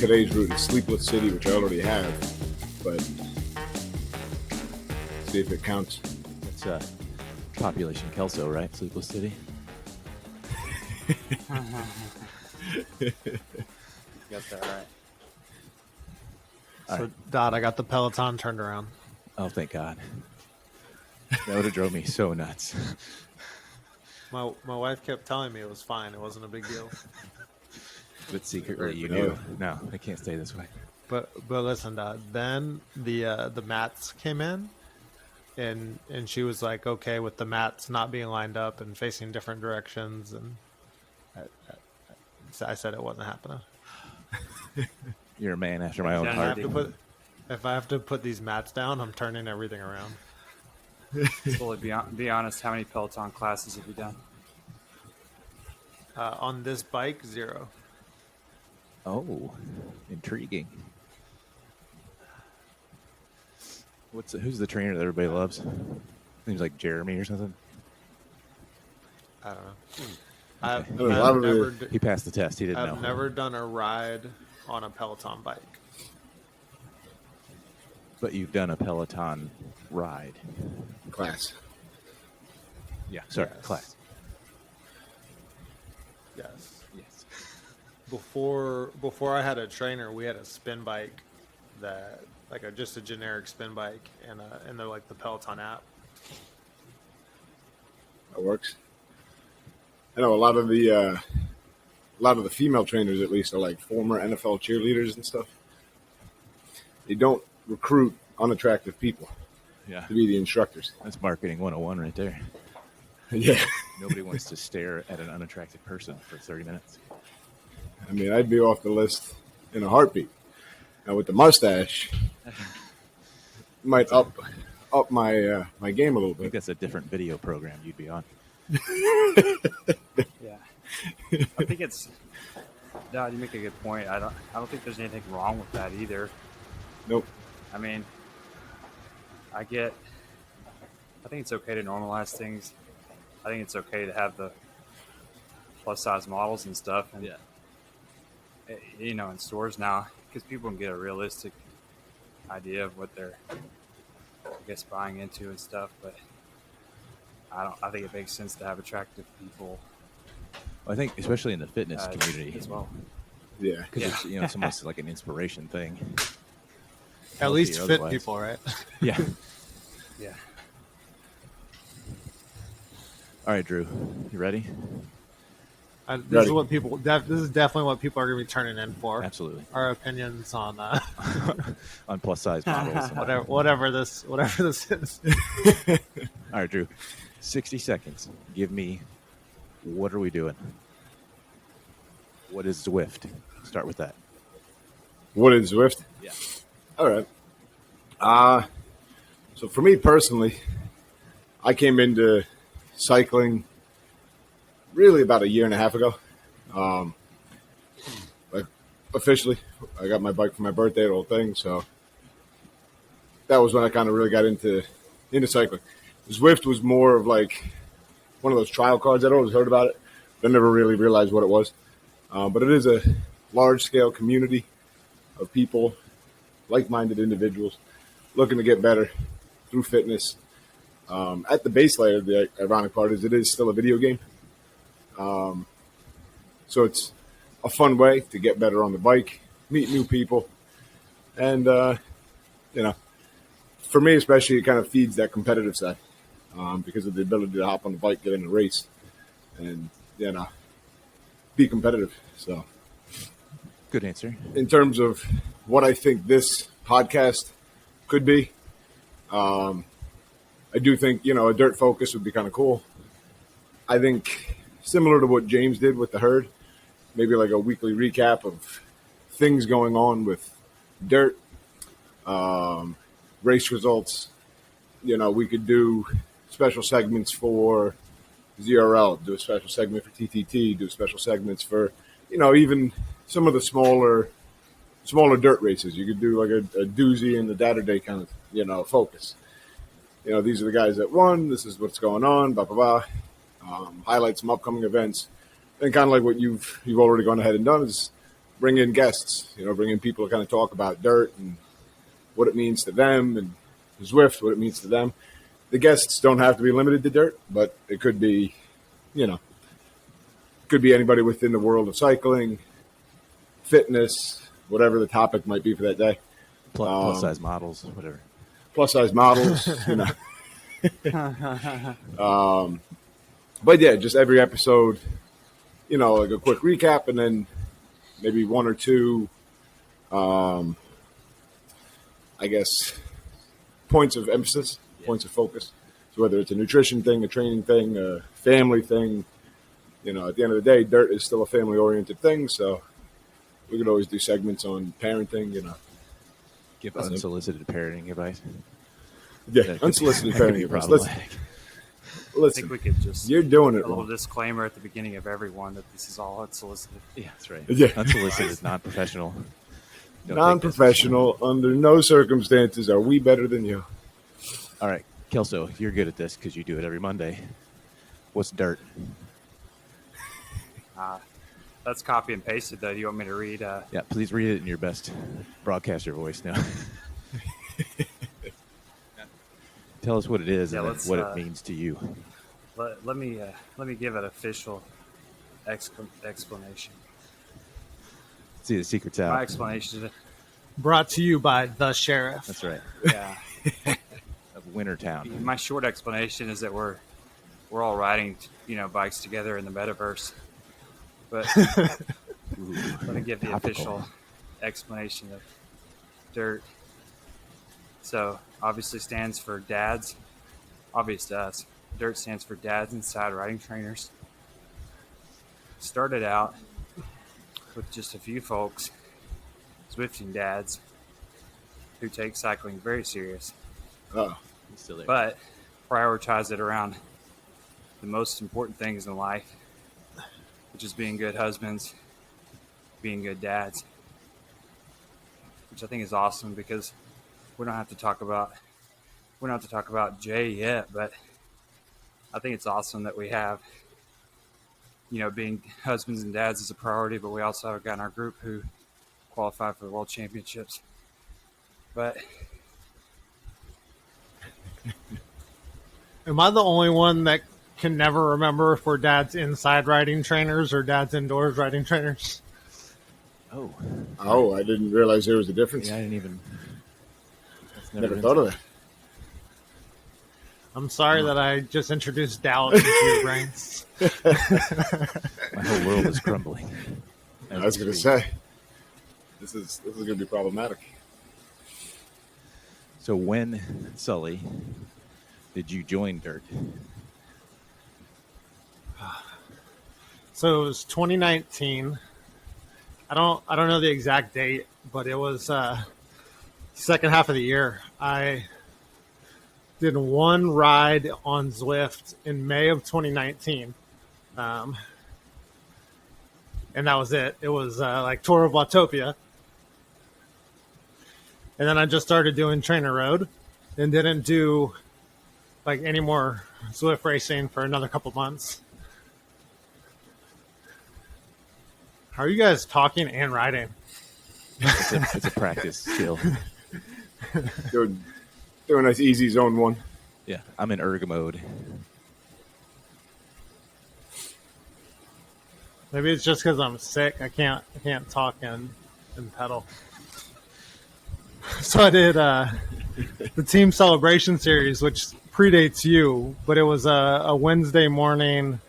today's route is Sleepless City, which I already have, but see if it counts. It's population Kelso, right? Sleepless City. You got that right. So, Dot, I got the Peloton turned around. Oh, thank God. That would have drove me so nuts. My wife kept telling me it was fine. It wasn't a big deal. But secretly, you knew. No, I can't stay this way. But listen, Dot. Then the mats came in, and she was like, okay with the mats not being lined up and facing different directions, and I said it wasn't happening. You're a man after my own heart. If I have to put these mats down, I'm turning everything around. Well, be honest, how many Peloton classes have you done? On this bike, 0. Oh, intriguing. Who's the trainer that everybody loves? Seems like Jeremy or something. I don't know. He passed the test. He didn't know. I've never done a ride on a Peloton bike. But you've done a Peloton ride. Class. Yeah, sorry, Yes. class. Yes. Yes. Before I had a trainer, we had a spin bike that just a generic spin bike and the like the Peloton app. That works. I know a lot of the female trainers, at least, are like former NFL cheerleaders and stuff. They don't recruit unattractive people Yeah. to be the instructors. That's marketing 101 right there. Yeah. Nobody wants to stare at an unattractive person for 30 minutes. I mean, I'd be off the list in a heartbeat. Now with the mustache, might up my my game a little I think bit. that's a different video program you'd be on. Yeah. I think it's. No, you make a good point. I don't think there's anything wrong with that either. Nope. I mean, I think it's okay to normalize things. I think it's okay to have the plus size models and stuff. And, in stores now, because people can get a realistic idea of what they're, buying into and stuff. But I think it makes sense to have attractive people. Well, I think especially in the fitness community as well. Yeah. Because it's almost like an inspiration thing. At least fit otherwise. people, right? Yeah. Yeah. All right, Drew, you ready? This is definitely what people are going to be turning in for. Absolutely. Our opinions on On plus size models. whatever this is. All right, Drew, 60 seconds. Give me, what are we doing? What is Zwift? Start with that. What is Zwift? Yeah. All right. So for me personally, I came into cycling really about a year and a half ago. Like officially, I got my bike for my birthday, the whole thing. So that was when I kind of really got into cycling. Zwift was more of like one of those trial cards. I'd always heard about it, but I never really realized what it was. But it is a large-scale community of people, like-minded individuals, looking to get better through fitness. At the base layer, the ironic part is it is still a video game. So it's a fun way to get better on the bike, meet new people, and, for me especially, it kind of feeds that competitive side because of the ability to hop on the bike, get in a race, and, be competitive. So, Good answer. in terms of what I think this podcast could be, I do think, a dirt focus would be kind of cool. I think similar to what James did with the herd, maybe like a weekly recap of things going on with dirt, race results. We could do special segments for ZRL, do a special segment for TTT, do special segments for, even some of the smaller dirt races. You could do like a doozy and the Saturday kind of, focus. These are the guys that won. This is what's going on, blah, blah, blah. Highlight some upcoming events. And kind of like what you've already gone ahead and done is bring in guests, bring in people to kind of talk about dirt and what it means to them, and Zwift, what it means to them. The guests don't have to be limited to dirt, but it could be, could be anybody within the world of cycling, fitness, whatever the topic might be for that day. Plus size models, whatever. Plus size models, But yeah, just every episode, like a quick recap, and then maybe one or two, I guess, points of emphasis, points of focus. So whether it's a nutrition thing, a training thing, a family thing, at the end of the day, dirt is still a family-oriented thing. So we could always do segments on parenting, Give unsolicited parenting advice. Yeah, unsolicited parenting advice. I think we could just you're doing it a little wrong. Disclaimer at the beginning of everyone that this is all unsolicited. Yeah, that's right. Yeah. Unsolicited, non-professional. Don't take Non-professional. Under no circumstances are we better than you. this. All right, Kelso, you're good at this because you do it every Monday. What's dirt? That's copy and pasted, though. Do you want me to read? Yeah, please read it in your best broadcaster voice now. Tell us what it is and what it means to you. Let me give an official explanation. See, the secret's My out. explanation is, Brought to you by the sheriff. That's right. yeah. Of Wintertown. My short explanation is that we're all riding, bikes together in the metaverse. But let me give the official explanation of dirt. So obviously stands for dads. Obvious to us. Dirt stands for dads inside riding trainers. Started out with just a few folks, Zwifting dads, who take cycling very serious, Oh, He's still there. but prioritize it around the most important things in life, which is being good husbands, being good dads, which I think is awesome because we don't have to talk about Jay yet, but I think it's awesome that we have, being husbands and dads is a priority, but we also have a guy in our group who qualified for the World Championships. But Am I the only one that can never remember if we're dads inside riding trainers or dads indoors riding trainers? Oh, I didn't realize there was a difference. yeah, I didn't even. That's Never been thought of said. that. I'm sorry that I just introduced doubt into your brains. My whole world is crumbling. I was going to say, this is going to be problematic. So when, Sully, did you join Dirt? So it was 2019. I don't know the exact date, but it was second half of the year. I did one ride on Zwift in May of 2019. And that was it. It was like Tour of Watopia. And then I just started doing Trainer Road and didn't do like any more Zwift racing for another couple months. How are you guys talking and riding? It's a practice skill. Doing a nice easy zone one. Yeah, I'm in erg mode. Maybe it's just because I'm sick. I can't talk and pedal. So I did the team celebration series, which predates you, but it was a Wednesday morning.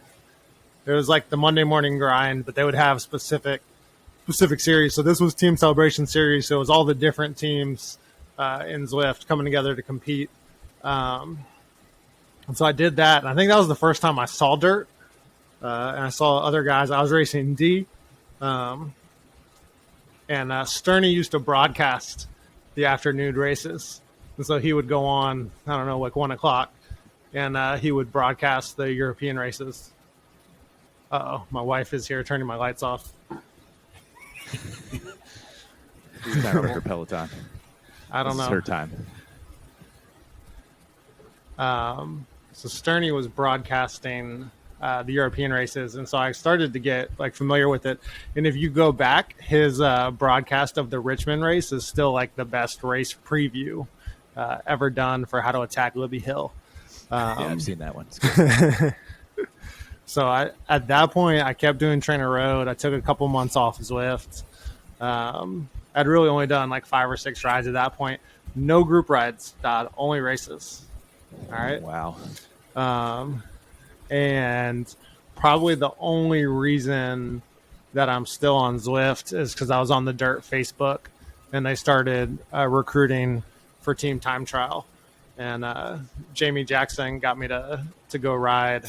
It was like the Monday morning grind, but they would have specific series. So this was team celebration series. So it was all the different teams in Zwift coming together to compete. And so I did that. And I think that was the first time I saw dirt. And I saw other guys. I was racing D. And Sterney used to broadcast the afternoon races. And so he would go on, I don't know, like 1 o'clock. And he would broadcast the European races. Uh-oh, my wife is here turning my lights off. It's time for her Peloton. I don't This is know. her time. So Sterney was broadcasting the European races, and so I started to get like familiar with it. And if you go back, his broadcast of the Richmond race is still like the best race preview ever done for How to Attack Libby Hill. Yeah, I've seen that one. It's good. So at that point, I kept doing Trainer Road. I took a couple months off Zwift. I'd really only done like 5 or 6 rides at that point. No group rides, Dodd, only races. All right. Wow. And probably the only reason that I'm still on Zwift is because I was on the Dirt Facebook, and they started recruiting for Team Time Trial. And Jamie Jackson got me to go ride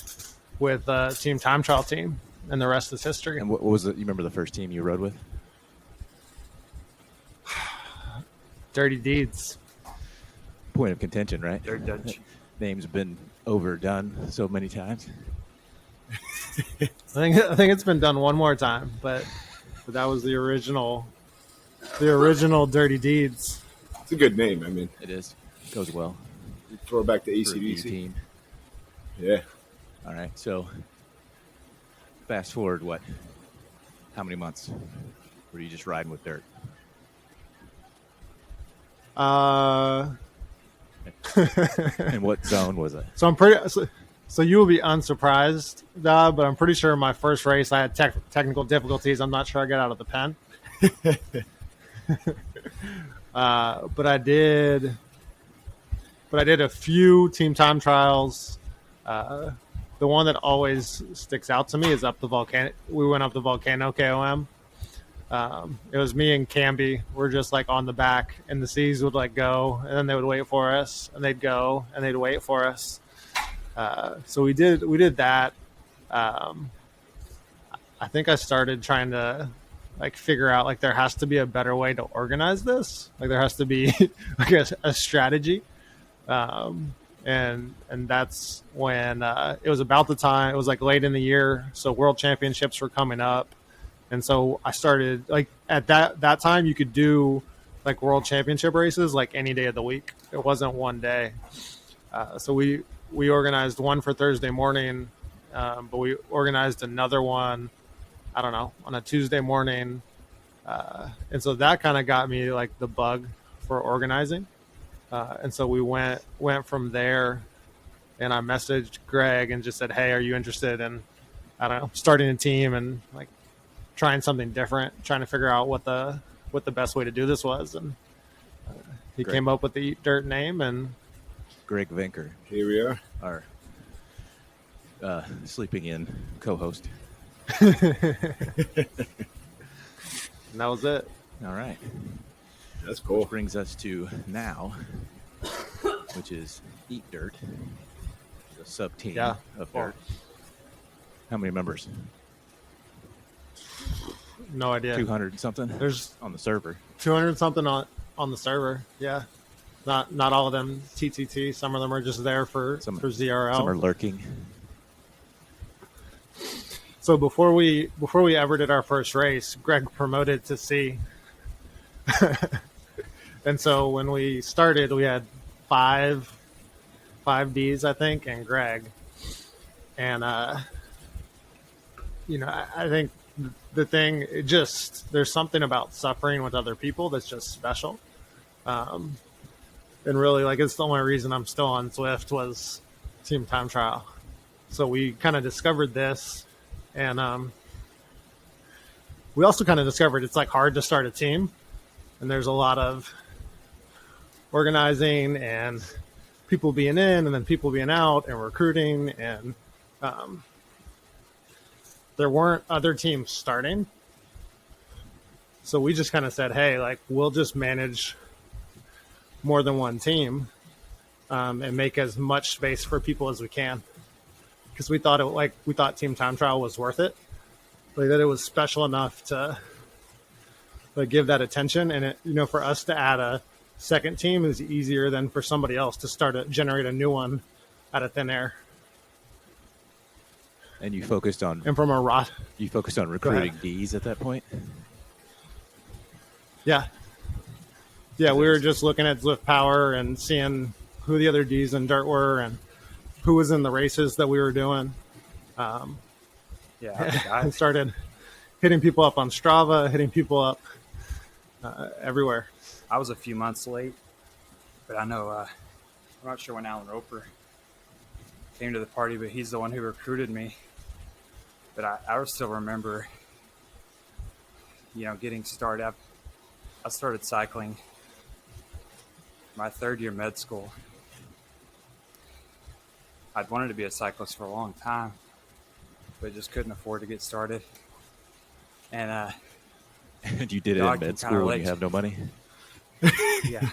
with Team Time Trial team, and the rest is history. And what was it? You remember the first team you rode with? Dirty Deeds. Point of contention, right? Dirt Dutch. Name's been overdone so many times. I think it's been done one more time, but that was the original Dirty Deeds. It's a good name. I mean, It is. Goes well. throw it back to For a new ACDC. team. Yeah. All right. So fast forward, what? How many months? Were you just riding with dirt? And what zone was it? So I'm pretty. So you will be unsurprised, but I'm pretty sure my first race I had technical difficulties. I'm not sure I got out of the pen. But I did a few team time trials. The one that always sticks out to me is up the volcano. We went up the volcano KOM. It was me and Camby. We're just like on the back, and the C's would like go, and then they would wait for us, and they'd go, and they'd wait for us. So we did that. I think I started trying to like figure out like there has to be a better way to organize this. Like there has to be like a strategy. And that's when it was about the time. It was like late in the year, so World Championships were coming up. And so I started like at that time you could do like World Championship races like any day of the week. It wasn't one day. So we organized one for Thursday morning, but we organized another one, I don't know, on a Tuesday morning. And so that kind of got me like the bug for organizing. And so we went from there, and I messaged Greg and just said, hey, are you interested in, I don't know, starting a team and like trying something different, trying to figure out what the best way to do this was. And he Great. came up with the Eat Dirt name, and Greg Venker, Here we are. our sleeping in co-host. that was it. All right. That's cool. Which brings us to now, which is Eat Dirt, the sub-team Yeah. of Dirt. How many members? No idea. 200 something? There's on the server. 200 something on the server. Yeah. Not all of them TTT. Some of them are just there for ZRL. Some are lurking. So before we ever did our first race, Greg promoted to C. And so when we started, we had five Ds, I think, and Greg. And I think the thing, there's something about suffering with other people that's just special. And really, like, it's the only reason I'm still on Zwift was Team Time Trial. So we kind of discovered this, and we also kind of discovered it's like hard to start a team, and there's a lot of organizing and people being in and then people being out and recruiting, and there weren't other teams starting. So we just kind of said, hey, like, we'll just manage more than one team and make as much space for people as we can. Because we thought Team Time Trial was worth it. Like, that it was special enough to like give that attention. And it, for us to add a second team is easier than for somebody else to generate a new one out of thin air. And you focused on recruiting Ds at that point? Yeah, we were just looking at Zwift Power and seeing who the other Ds in Dirt were and who was in the races that we were doing. Yeah, I think I started hitting people up on Strava, hitting people up everywhere. I was a few months late, but I know I'm not sure when Alan Roper came to the party, but he's the one who recruited me. But I still remember, getting started. I started cycling my third year med school. I'd wanted to be a cyclist for a long time, but just couldn't afford to get started. And And you did it in med school when you have no money? yeah.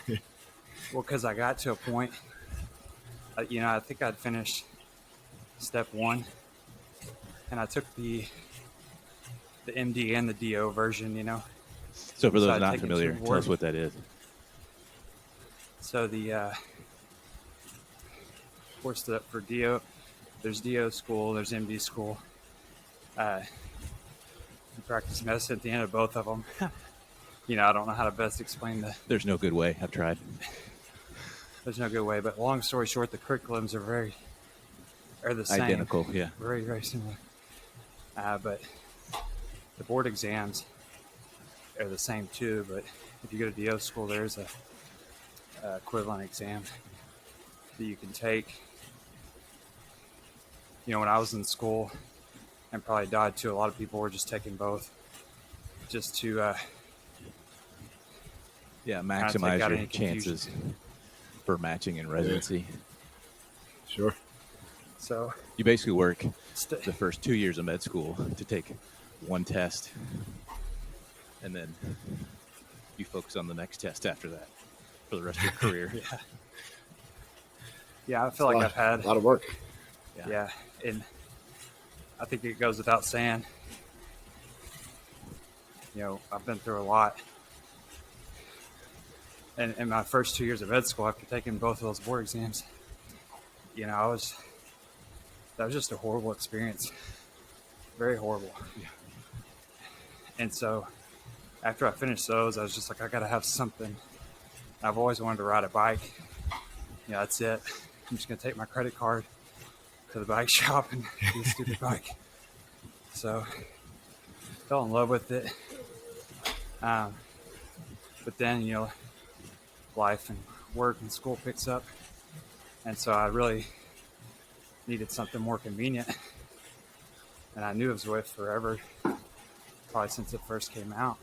Well, because I got to a point, I think I'd finished step 1, and I took the MD and the DO version, So for those I'd not taken familiar, 2 tell boards. us what that is. So of course, for DO, there's DO school, there's MD school. You practice medicine at the end of both of them. I don't know how to best explain There's no good way. I've tried. There's no good way, but long story short, the curriculums are the same. Identical, yeah. Very, very similar. But the board exams are the same too, but if you go to DO school, there's a equivalent exam that you can take. When I was in school, and probably died too, a lot of people were just taking both just to maximize out your any chances for matching in residency. Sure. So You basically work the first 2 years of med school to take one test, and then you focus on the next test after that for the rest of your career. Yeah, I feel like I've had a lot of work. Yeah, and I think it goes without saying. I've been through a lot. And in my first 2 years of med school, after taking both of those board exams, that was just a horrible experience. Very horrible. Yeah. And so after I finished those, I was just like, I got to have something. I've always wanted to ride a bike. That's it. I'm just going to take my credit card to the bike shop and get a stupid bike. So fell in love with it. But then, life and work and school picks up. And so I really needed something more convenient. And I knew of Zwift forever, probably since it first came out.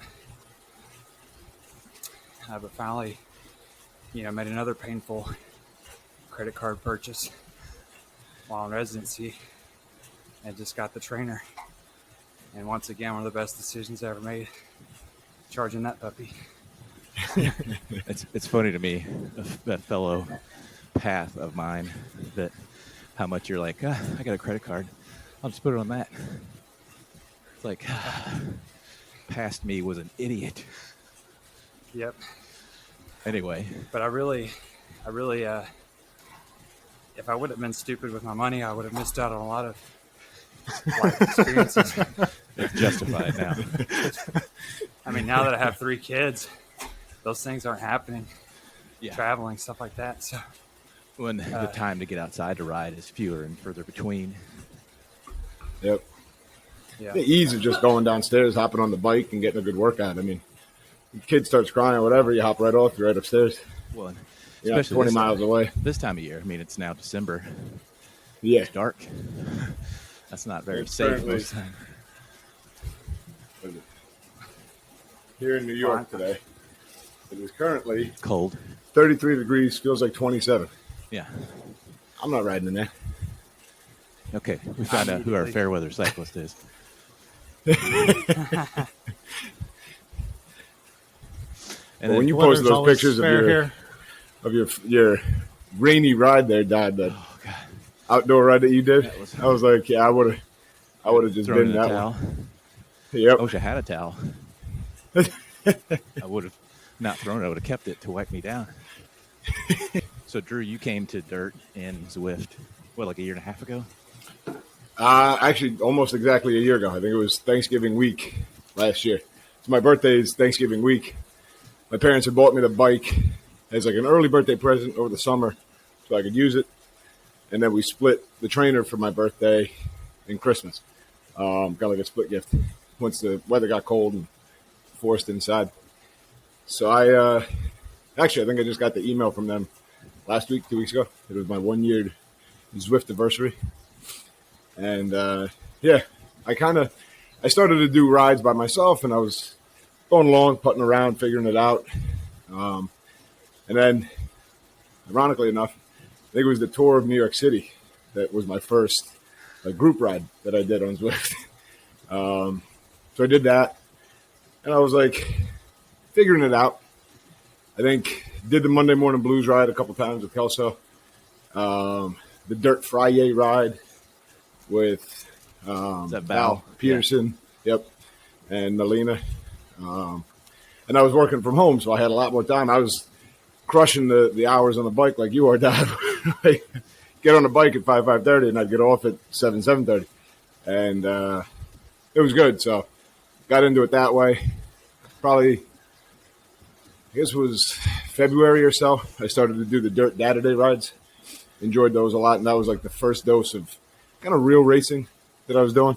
But finally, made another painful credit card purchase while in residency and just got the trainer. And once again, one of the best decisions I ever made, charging that puppy. It's funny to me, a fellow path of mine, that how much you're like, I got a credit card, I'll just put it on that. It's like, past me was an idiot. Yep. Anyway. But I really, if I would have been stupid with my money, I would have missed out on a lot of life experiences. It's justified now. I mean, now that I have 3 kids, those things aren't happening. Yeah. Traveling, stuff like that. So when the time to get outside to ride is fewer and further between. Yep. Yeah. The ease of just going downstairs, hopping on the bike, and getting a good workout. I mean, the kid starts crying or whatever, you hop right off, you're right upstairs. Well, You're not 20 miles away. This time of year, I mean, it's now December. Yeah. It's dark. That's not very It's safe currently- most of the time. Here in New York today, it is currently Cold. 33 degrees, feels like 27. Yeah. I'm not riding in there. Okay, we found out who our fair weather cyclist is. And Well, when then, you Weather's posted those always pictures fair of here. your rainy ride there, Dad, that oh god, outdoor ride that you did, That I was like, yeah, I would have just thrown been in a that towel. one. Yep. I wish I had a towel. I would have not thrown it. I would have kept it to wipe me down. So, Drew, you came to Dirt in Zwift, like a year and a half ago? Actually, almost exactly a year ago. I think it was Thanksgiving week last year. So my birthday is Thanksgiving week. My parents had bought me the bike as like an early birthday present over the summer so I could use it. And then we split the trainer for my birthday and Christmas. Got like a split gift once the weather got cold and forced inside. So I think I just got the email from them last week, 2 weeks ago. It was my 1 year Zwift anniversary. And I started to do rides by myself, and I was going along, putting around, figuring it out. And then, ironically enough, I think it was the tour of New York City that was my first group ride that I did on Zwift. So I did that, and I was like figuring it out. I think did the Monday Morning Blues ride a couple times with Kelso. The Dirt Friday ride with Is that Val Peterson, yep, and Melina. And I was working from home, so I had a lot more time. I was crushing the hours on the bike like you are, Dad. Like, get on the bike at 5:30, and I'd get off at 7:30, and it was good. So got into it that way. Probably, I guess it was February or so. I started to do the Dirt Data Day rides. Enjoyed those a lot, and that was like the first dose of kind of real racing that I was doing.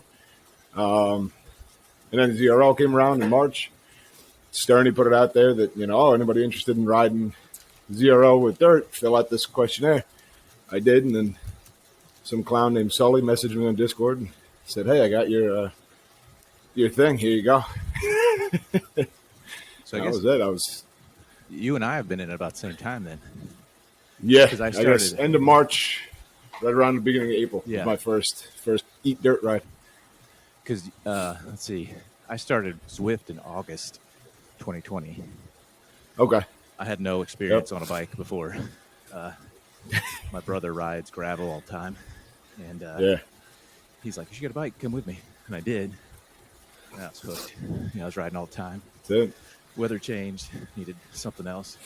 And then the ZRL came around in March. Sterney put it out there that, anybody interested in riding ZRL with dirt, fill out this questionnaire. I did, and then some clown named Sully messaged me on Discord and said, "Hey, I got your thing. Here you go." So that was it. You and I have been in about the same time then. Yeah, because I guess started end of March, right around the beginning of April. Yeah. Was my first Eat Dirt ride. Because let's see, I started Zwift in August 2020. Okay. I had no experience on a bike before. My brother rides gravel all the time, and he's like, "You should get a bike. Come with me." And I did. And I was hooked. I was riding all the time. That's it. Weather changed. Needed something else.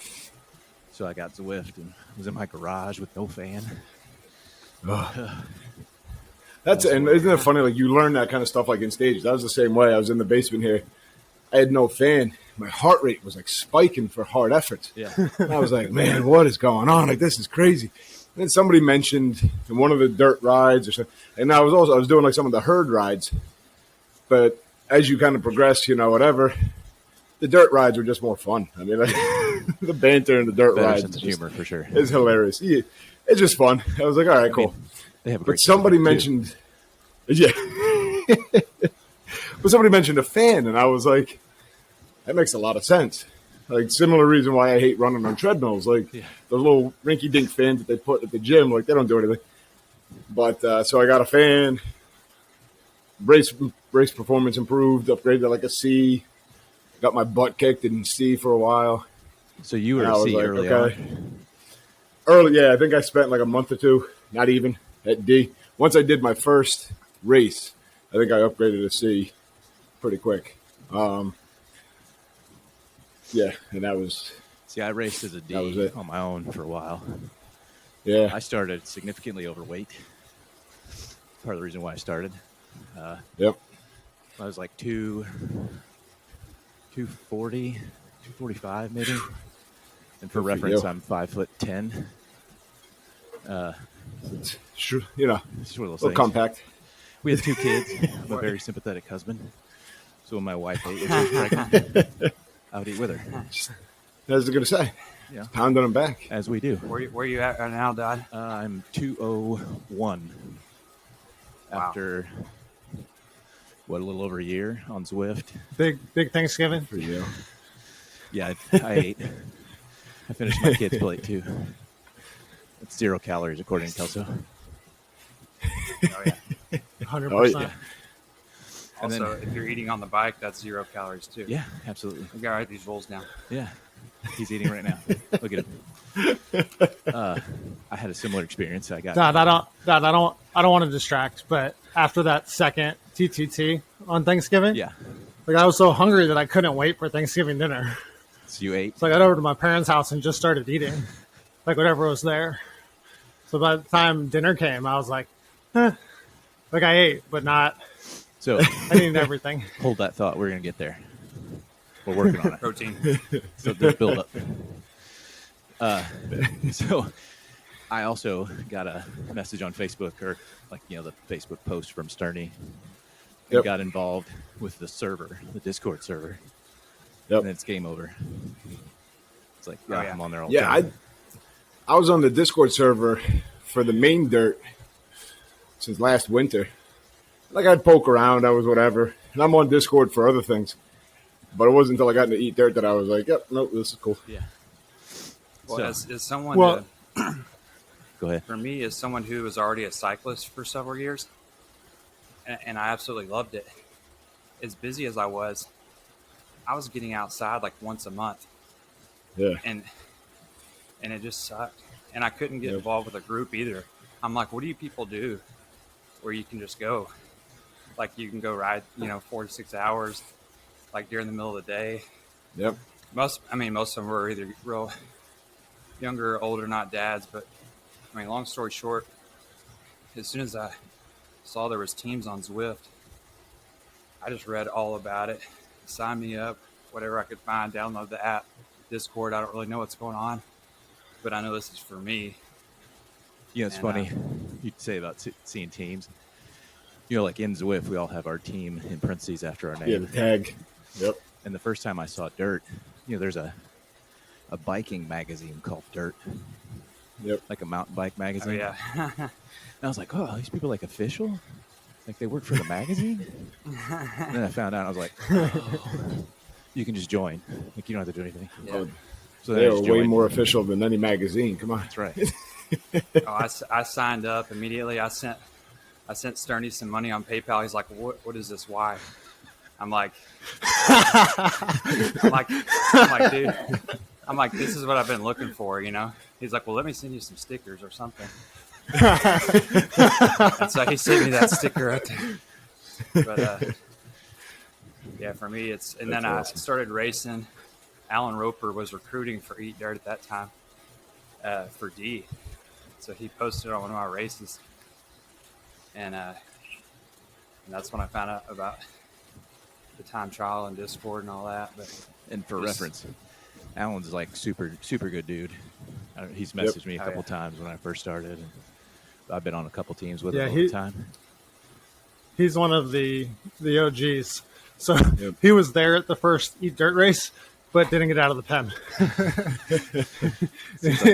So I got Zwift and was in my garage with no fan. And isn't it funny? Like, you learn that kind of stuff like in stages. That was the same way. I was in the basement here. I had no fan. My heart rate was like spiking for hard efforts. Yeah. And I was like, man, what is going on? Like, this is crazy. And then somebody mentioned in one of the dirt rides or something, and I was doing like some of the herd rides. But as you kind of progress, whatever, the dirt rides were just more fun. I mean, like, the banter and the dirt Better rides sense of humor for sure. is hilarious. Yeah, it's just fun. I was like, all right, cool. They have a But great somebody too. mentioned, yeah. But somebody mentioned a fan, and I was like, that makes a lot of sense. Like, similar reason why I hate running on treadmills. Like, those little rinky-dink fans that they put at the gym, like, they don't do anything. But, so I got a fan. Race performance improved, upgraded to like a C. Got my butt kicked in C for a while. So you were And I a was C like, early okay. on. Early, yeah. I think I spent like a month or two, not even, at D. Once I did my first race, I think I upgraded to C pretty quick. Yeah, and that was... See, I raced as a That was D it. on my own for a while. Yeah. I started significantly overweight. Part of the reason why I started. Yep. I was like 240, 245 maybe. And for Good for reference, you. I'm 5'10". Sure, It's one of those a little things. compact. We had 2 kids. I'm a very sympathetic husband. So when my wife ate when she was pregnant, I would eat with her, As I was going to say, Yeah. pounding them back. as we do. Where you at right now, Dad? I'm 201 Wow. after, a little over a year on Zwift. Big Thanksgiving. For you. Yeah, I ate. I finished my kid's plate, too. It's 0 calories, according to Kelso. Oh yeah. 100%. Oh, yeah. And Also, then- if you're eating on the bike, that's 0 calories too. Yeah, absolutely. We gotta write these rules down. Yeah, he's eating right now. Look at him. I had a similar experience. I got Dad, I don't want to distract, but after that second TTT on Thanksgiving, yeah. like I was so hungry that I couldn't wait for Thanksgiving dinner. So you ate. So I got over to my parents' house and just started eating, like whatever was there. So by the time dinner came, I was like, like I ate, but not. So I didn't eat everything. hold that thought. We're gonna get there. We're working on it. Protein. So there's build up. So I also got a message on Facebook, or like, the Facebook post from Sterney, and Yep. got involved with the server, the Discord server. Yep. And then it's game over. It's like, Oh, yeah. I'm on there all the Yeah, time. I was on the Discord server for the main dirt since last winter. Like, I'd poke around, I was whatever. And I'm on Discord for other things. But it wasn't until I got into Eat Dirt that I was like, yep, nope, this is cool. Yeah. Well, So, as someone, Well- go ahead. for me, as someone who was already a cyclist for several years, and I absolutely loved it. As busy as I was getting outside like once a month, Yeah. and it just sucked. And I couldn't get Yep. involved with a group either. I'm like, what do you people do where you can just go? Like, you can go ride, 4 to 6 hours, like during the middle of the day. Yep. Most of them were either real younger or older, not dads. But I mean, long story short, as soon as I saw there was teams on Zwift, I just read all about it, signed me up, whatever I could find, download the app, Discord. I don't really know what's going on, but I know this is for me. It's And, funny you'd say about seeing teams. Like in Zwift, we all have our team in parentheses after our name. Yeah, the tag. Yep. And the first time I saw Dirt, there's a biking magazine called Dirt, Yep. like a mountain bike Oh, magazine. yeah. And I was like, oh, these people like official? Like they work for the magazine? And then I found out, I was like, oh, you can just join. Like you don't have to do anything. Yeah. So then They I are just way joined. more official than any magazine. Come on. That's right. I signed up immediately. I sent Sterney some money on PayPal. He's like, what is this? Why? I'm like, dude, this is what I've been looking for, He's like, well, let me send you some stickers or something. And so he sent me that sticker right there. But yeah, for me, and then I started racing. Alan Roper was recruiting for Eat Dirt at that time for D. So he posted on one of my races. And that's when I found out about the time trial and Discord and all that. But And for reference, Alan's like super, super good dude. He's messaged me a couple times when I first started. And I've been on a couple teams with him all the time. He's one of the OGs. So Yep. he was there at the first Eat Dirt race, but didn't get out of the pen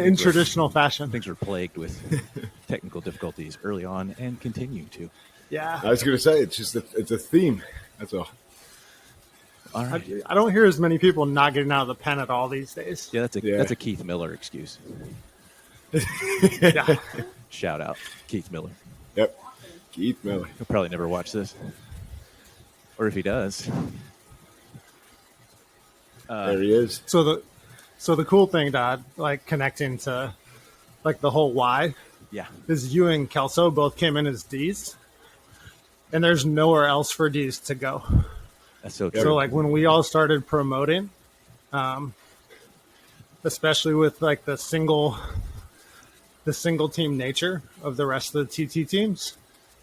in traditional fashion. Things were plagued with technical difficulties early on and continue to. Yeah. I was going to say, it's a theme. That's all. All right. I don't hear as many people not getting out of the pen at all these days. Yeah, that's Yeah. a Keith Miller excuse. Yeah. Shout out Keith Miller. Yep. Keith Miller. He'll probably never watch this. Or if he does. There he is. So the cool thing, Dad, like connecting to like the whole why Yeah. is you and Kelso both came in as D's, and there's nowhere else for D's to go. That's so true. So like when we all started promoting, especially with like the single team nature of the rest of the TT teams,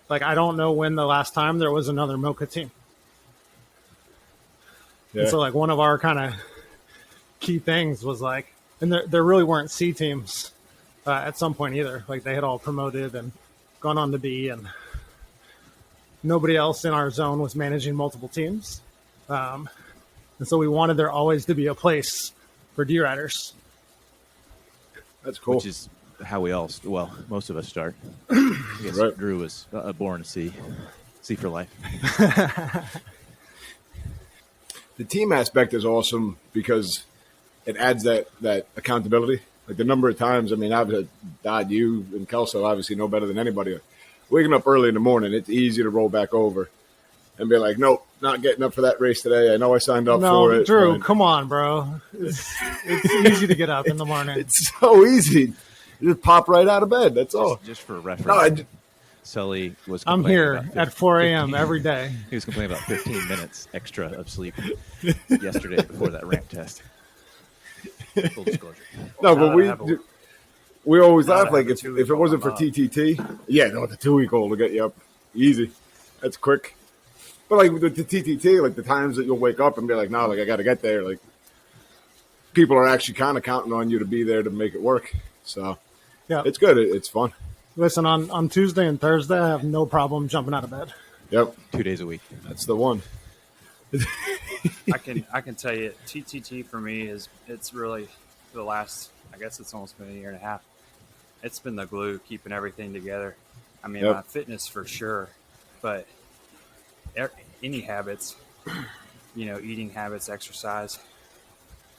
like I don't know when the last time there was another Mocha team. Yeah. And so like one of our kind of key things was like, and there really weren't C teams at some point either. Like they had all promoted and gone on to B, and nobody else in our zone was managing multiple teams. And so we wanted there always to be a place for D riders. That's cool. Which is how we all, most of us start. I guess Right. Drew was born to C for life. The team aspect is awesome because it adds that accountability. Like the number of times, I mean, I've had Dodd, you and Kelso obviously know better than anybody. Waking up early in the morning, it's easy to roll back over and be like, nope, not getting up for that race today. I know I signed up for it. Drew, and come on, bro. It's easy to get up in the morning. it's so easy. You just pop right out of bed. That's all. Just for reference, No, Sully was I'm complaining here about at 4 a.m. every day. He was complaining about 15 minutes extra of sleep yesterday before that ramp test. Full disclosure. No, Now but that I have we always now that laugh I like have a if it 2-week-old, wasn't for I'm up. TTT, yeah, no, the 2-week-old will get you up easy. That's quick. But like with the TTT, like the times that you'll wake up and be like, no, like I got to get there. Like people are actually kind of counting on you to be there to make it work. So Yeah. It's good. It's fun. Listen, on Tuesday and Thursday, I have no problem jumping out of bed. Yep. 2 days a week. That's the one. I can tell you, TTT for me it's really the last. I guess it's almost been a year and a half. It's been the glue keeping everything together. I mean, Yep. my fitness for sure, but any habits, eating habits, exercise,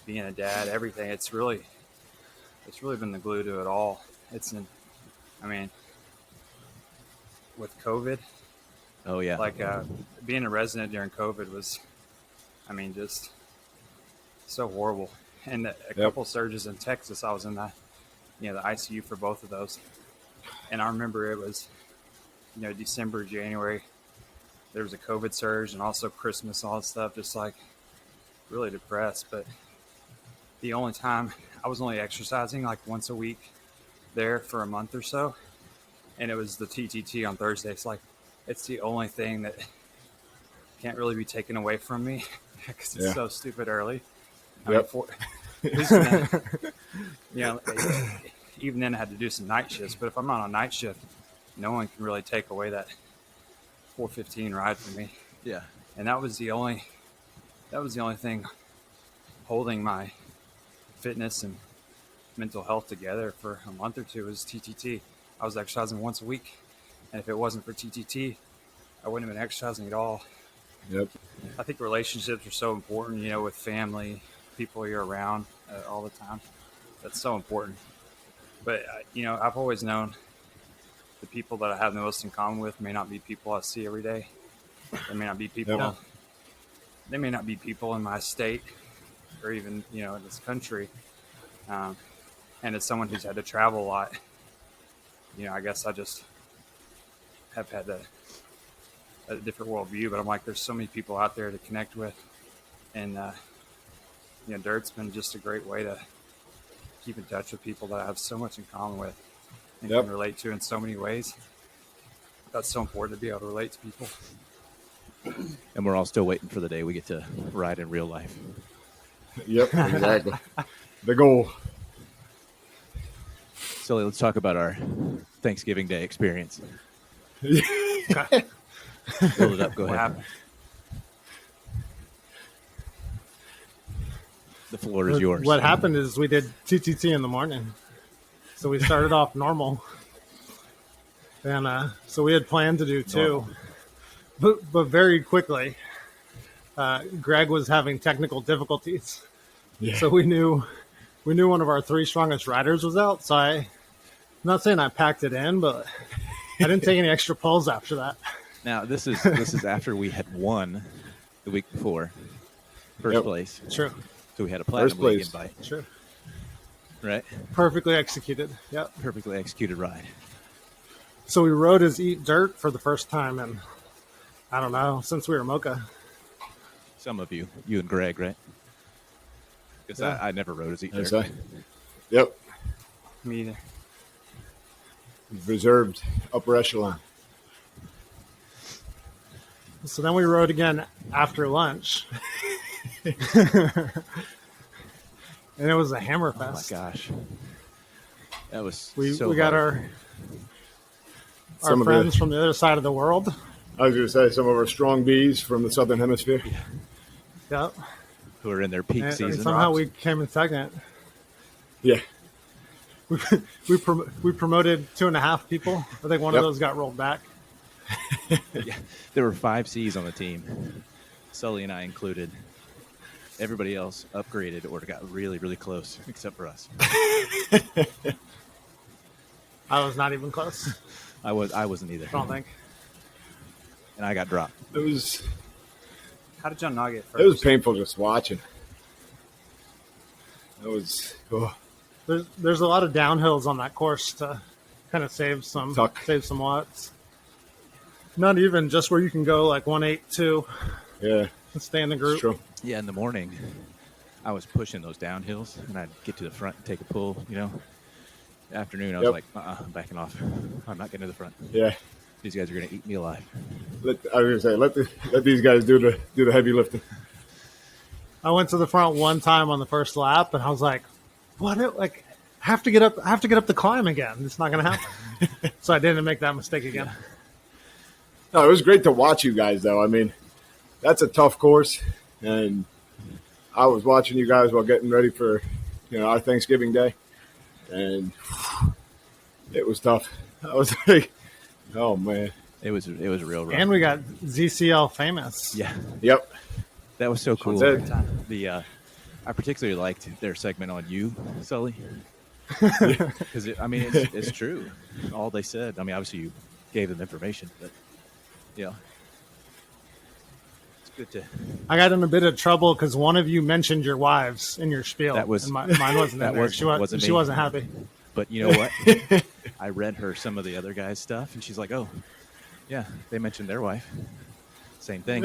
being a dad, everything. It's really been the glue to it all. With COVID, Oh yeah. like being a resident during COVID was, just so horrible. And a couple surges in Texas, I was in the ICU for both of those. And I remember it was, December, January, there was a COVID surge and also Christmas, all that stuff, just like really depressed. But the only time I was only exercising like once a week there for a month or so. And it was the TTT on Thursday. It's the only thing that can't really be taken away from me because it's so stupid early. Yep. Even then I had to do some night shifts, but if I'm not on night shift, no one can really take away that 4:15 ride from me. Yeah. And that was the only thing holding my fitness and mental health together for a month or two was TTT. I was exercising once a week, and if it wasn't for TTT, I wouldn't have been exercising at all. Yep. I think relationships are so important, with family, people you're around all the time. That's so important. But, I've always known the people that I have the most in common with may not be people I see every day. They may not be people. Yep. They may not be people in my state or even, in this country. And as someone who's had to travel a lot, I guess I just have had a different worldview. But I'm like, there's so many people out there to connect with. And, Dirt's been just a great way to keep in touch with people that I have so much in common with and can relate to in so many ways. That's so important to be able to relate to people. And we're all still waiting for the day we get to ride in real life. Yep. Exactly. The goal. So let's talk about our Thanksgiving Day experience. Build it up. Go What ahead. happened? The floor is yours. What happened is we did TTT in the morning. So we started off normal. And so we had planned to do two. But very quickly, Greg was having technical difficulties. Yeah. So we knew one of our three strongest riders was out. So I'm not saying I packed it in, but I didn't take any extra pulls after that. Now this is after we had won the week before, first place. True. So we had a platinum league invite, True. right? Perfectly executed. Yep. Perfectly executed ride. So we rode as Eat Dirt for the first time in, I don't know, since we were Mocha. Some of you and Greg, right? Because Yeah. I never rode as Eat That's Dirt. right. Yep. Me either. Reserved upper echelon. So then we rode again after lunch. And it was a hammer Oh my fest. gosh, that was We so got hard. our Some of friends the- from the other side of the world. I was going to say some of our strong bees from the Southern Hemisphere. Yep. who are in their peak And season. somehow we came in second. Yeah. We promoted 2.5 people. I think one of Yep. those got rolled back. Yeah, there were 5 C's on the team, Sully and I included. Everybody else upgraded or got really, really close, except for us. I was not even close. I wasn't either, I don't think. and I got dropped. It was How did y'all not get first? it was painful just watching. It was There's a lot of downhills on that course to kind of save some watts. Not even just where you can go like 182 yeah, and stay in the it's group. true. Yeah, in the morning, I was pushing those downhills, and I'd get to the front and take a pull. Afternoon, I was Yep. like, I'm backing off. I'm not getting to the front. Yeah. These guys are going to eat me alive. I was gonna say let these guys do the heavy lifting. I went to the front one time on the first lap, and I was like, "What? have to get up. I have to get up the climb again. It's not going to happen. So I didn't make that mistake again. Yeah. No, it was great to watch you guys, though. I mean, that's a tough course, and I was watching you guys while getting ready for, our Thanksgiving Day, and it was tough. I was like, oh man, It was real rough. And we got ZCL famous. Yeah, yep. that was so cool. That's The I particularly liked their segment on you, Sully, because it's true. All they said. I mean, obviously you gave them information, but it's good to. I got in a bit of trouble because one of you mentioned your wives in your spiel. That was- and mine wasn't that in there. was- wasn't She me. wasn't happy. But you know what? I read her some of the other guys' stuff, and she's like, "Oh, yeah, they mentioned their wife. Same thing."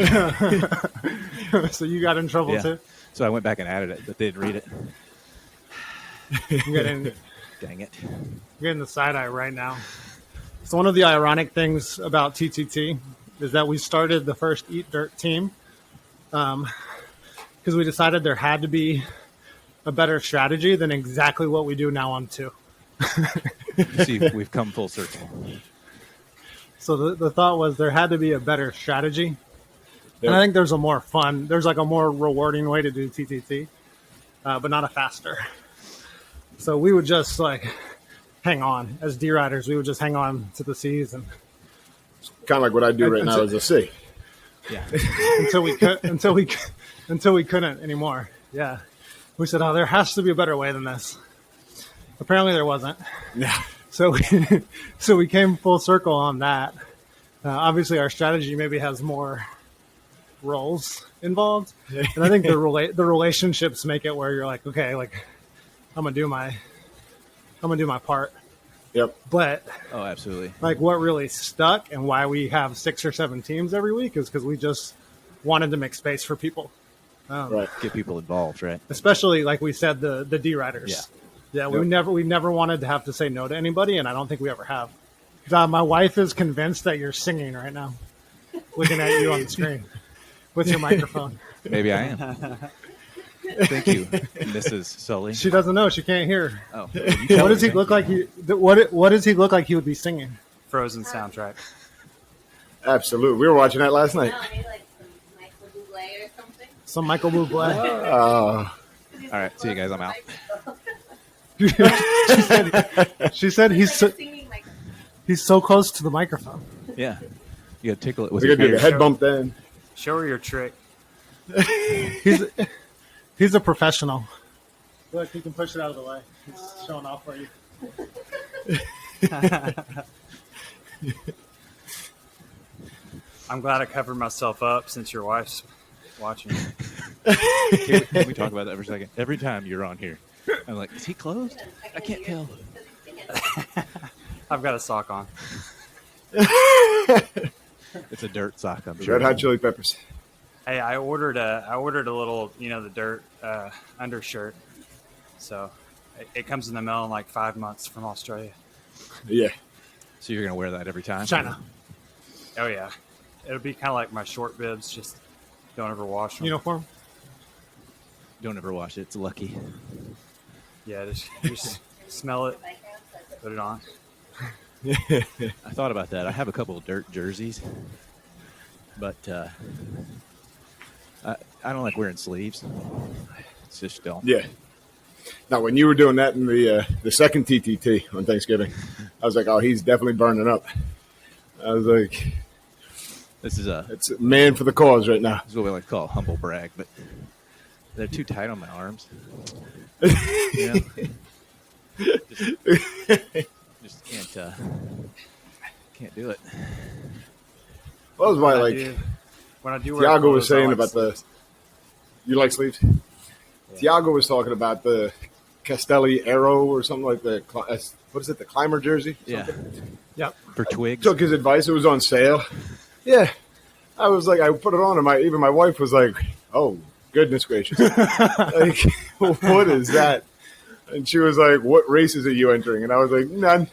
So you got in trouble Yeah. too. So I went back and added it, but they didn't read it. I'm getting Dang it! the side eye right now. So one of the ironic things about TTT is that we started the first Eat Dirt team because we decided there had to be a better strategy than exactly what we do now on 2. You see, we've come full circle. So the thought was there had to be a better strategy. And I think there's a more fun, there's like a more rewarding way to do TTT, but not a faster. So we would just like hang on as D riders. We would just hang on to the C's and Kind of like what I do right now as a C. Yeah, until we couldn't anymore. Yeah, we said, "Oh, there has to be a better way than this." Apparently, there wasn't. Yeah. So we came full circle on that. Obviously, our strategy maybe has more roles involved, and I think the relationships make it where you're like, okay, like I'm gonna do my part. Yep. But oh, absolutely. like what really stuck and why we have 6 or 7 teams every week is because we just wanted to make space for people, Right. Get people involved, right? especially like we said the D riders. Yeah, we Yep. never wanted to have to say no to anybody, and I don't think we ever have. My wife is convinced that you're singing right now, looking at you on the screen with your microphone. Maybe I am. Thank you, Mrs. Sully. She doesn't know; she can't hear. Oh, What does he look like? What does he look like? He would be singing. Frozen soundtrack. Absolutely. We were watching that last night. No, I need like some Michael Bublé or something. Some Michael Bublé. Oh. All right, see you guys. I'm out. She said Singing like he's so close to the microphone. Yeah, you gotta tickle it with We're your going to do the ears. head bump then. Show her your trick. He's a professional. Look, he can push it out of the way. He's showing off for you. I'm glad I covered myself up since your wife's watching. Can we talk about that for a second? Every time you're on here, I'm like, is he closed? I can't tell. I've got a sock on. It's a dirt sock, I'm sure. Red Hot Chili Peppers. Hey, I ordered a little, the dirt undershirt. So it comes in the mail in like 5 months from Australia. Yeah. So you're gonna wear that every time? China Oh yeah, it'll be kind of like my short bibs. Just don't ever wash them. uniform. Don't ever wash it. It's lucky. Yeah, just smell it, put it on. I thought about that. I have a couple of dirt jerseys, but I don't like wearing sleeves. It's just don't. Yeah. Now, when you were doing that in the second TTT on Thanksgiving, I was like, oh, he's definitely burning up. I was like, This is it's a man for the cause right now. this is what we like to call a humble brag, but they're too tight on my arms. Just can't do it. That was why, When I like, do- when I do wear Tiago was clothes, I saying like about sleeves. you like sleeves? Tiago was talking about the Castelli Arrow or something like what is it, the climber jersey? Yeah, Yep. for twigs. Took his advice. It was on sale. Yeah. I was like, I put it on, and even my wife was like, oh, goodness gracious. Like, what is that? And she was like, what races are you entering? And I was like, none.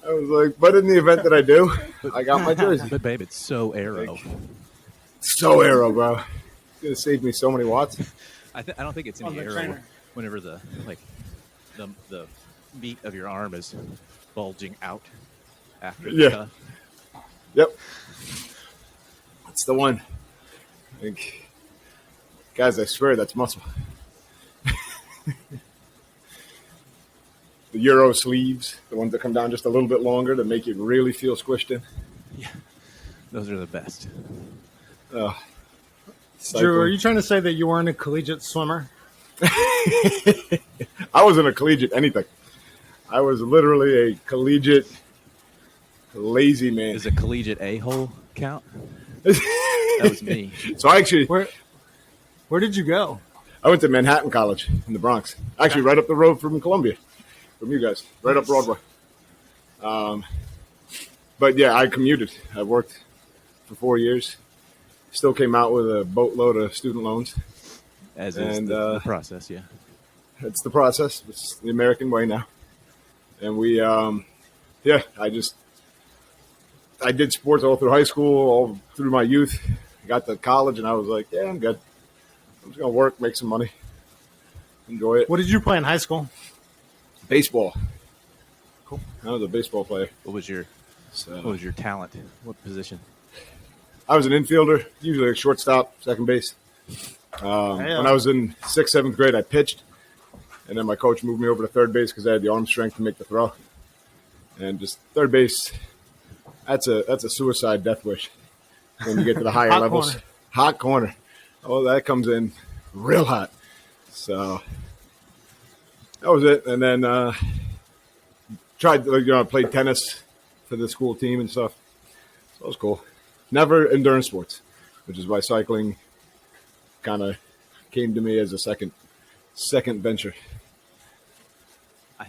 I was like, but in the event that I do, I got my jersey. But babe, it's so aero. So aero, bro. It's going to save me so many watts. I don't think it's On any the aero. trainer. Whenever the meat of your arm is bulging out after the Yeah. cuff. Yep. That's the one. Like, guys, I swear that's muscle. The Euro sleeves, the ones that come down just a little bit longer to make you really feel squished in. Yeah, those are the best. Uh, Drew, are you trying to say that you weren't a collegiate swimmer? I wasn't a collegiate anything. I was literally a collegiate lazy man. Does a collegiate a-hole count? That was me. So Where did you go? I went to Manhattan College in the Bronx. Actually, right up the road from Columbia, from you guys, right up Broadway. But yeah, I commuted. I worked for 4 years. Still came out with a boatload of student loans. As is the process, yeah. It's the process. It's the American way now. And we, I did sports all through high school, all through my youth. I got to college, and I was like, yeah, I'm good. I'm just going to work, make some money, enjoy it. What did you play in high school? Baseball. Cool. I was a baseball player. What was your talent? What position? I was an infielder, usually a shortstop, second base. When I was in 6th, 7th grade, I pitched, and then my coach moved me over to third base because I had the arm strength to make the throw. And just third base, that's a suicide death wish when you get to the higher levels. Corner. Hot corner. Oh, that comes in real hot. So that was it. And then played tennis for the school team and stuff. So it was cool. Never endurance sports, which is why cycling kind of came to me as a second venture.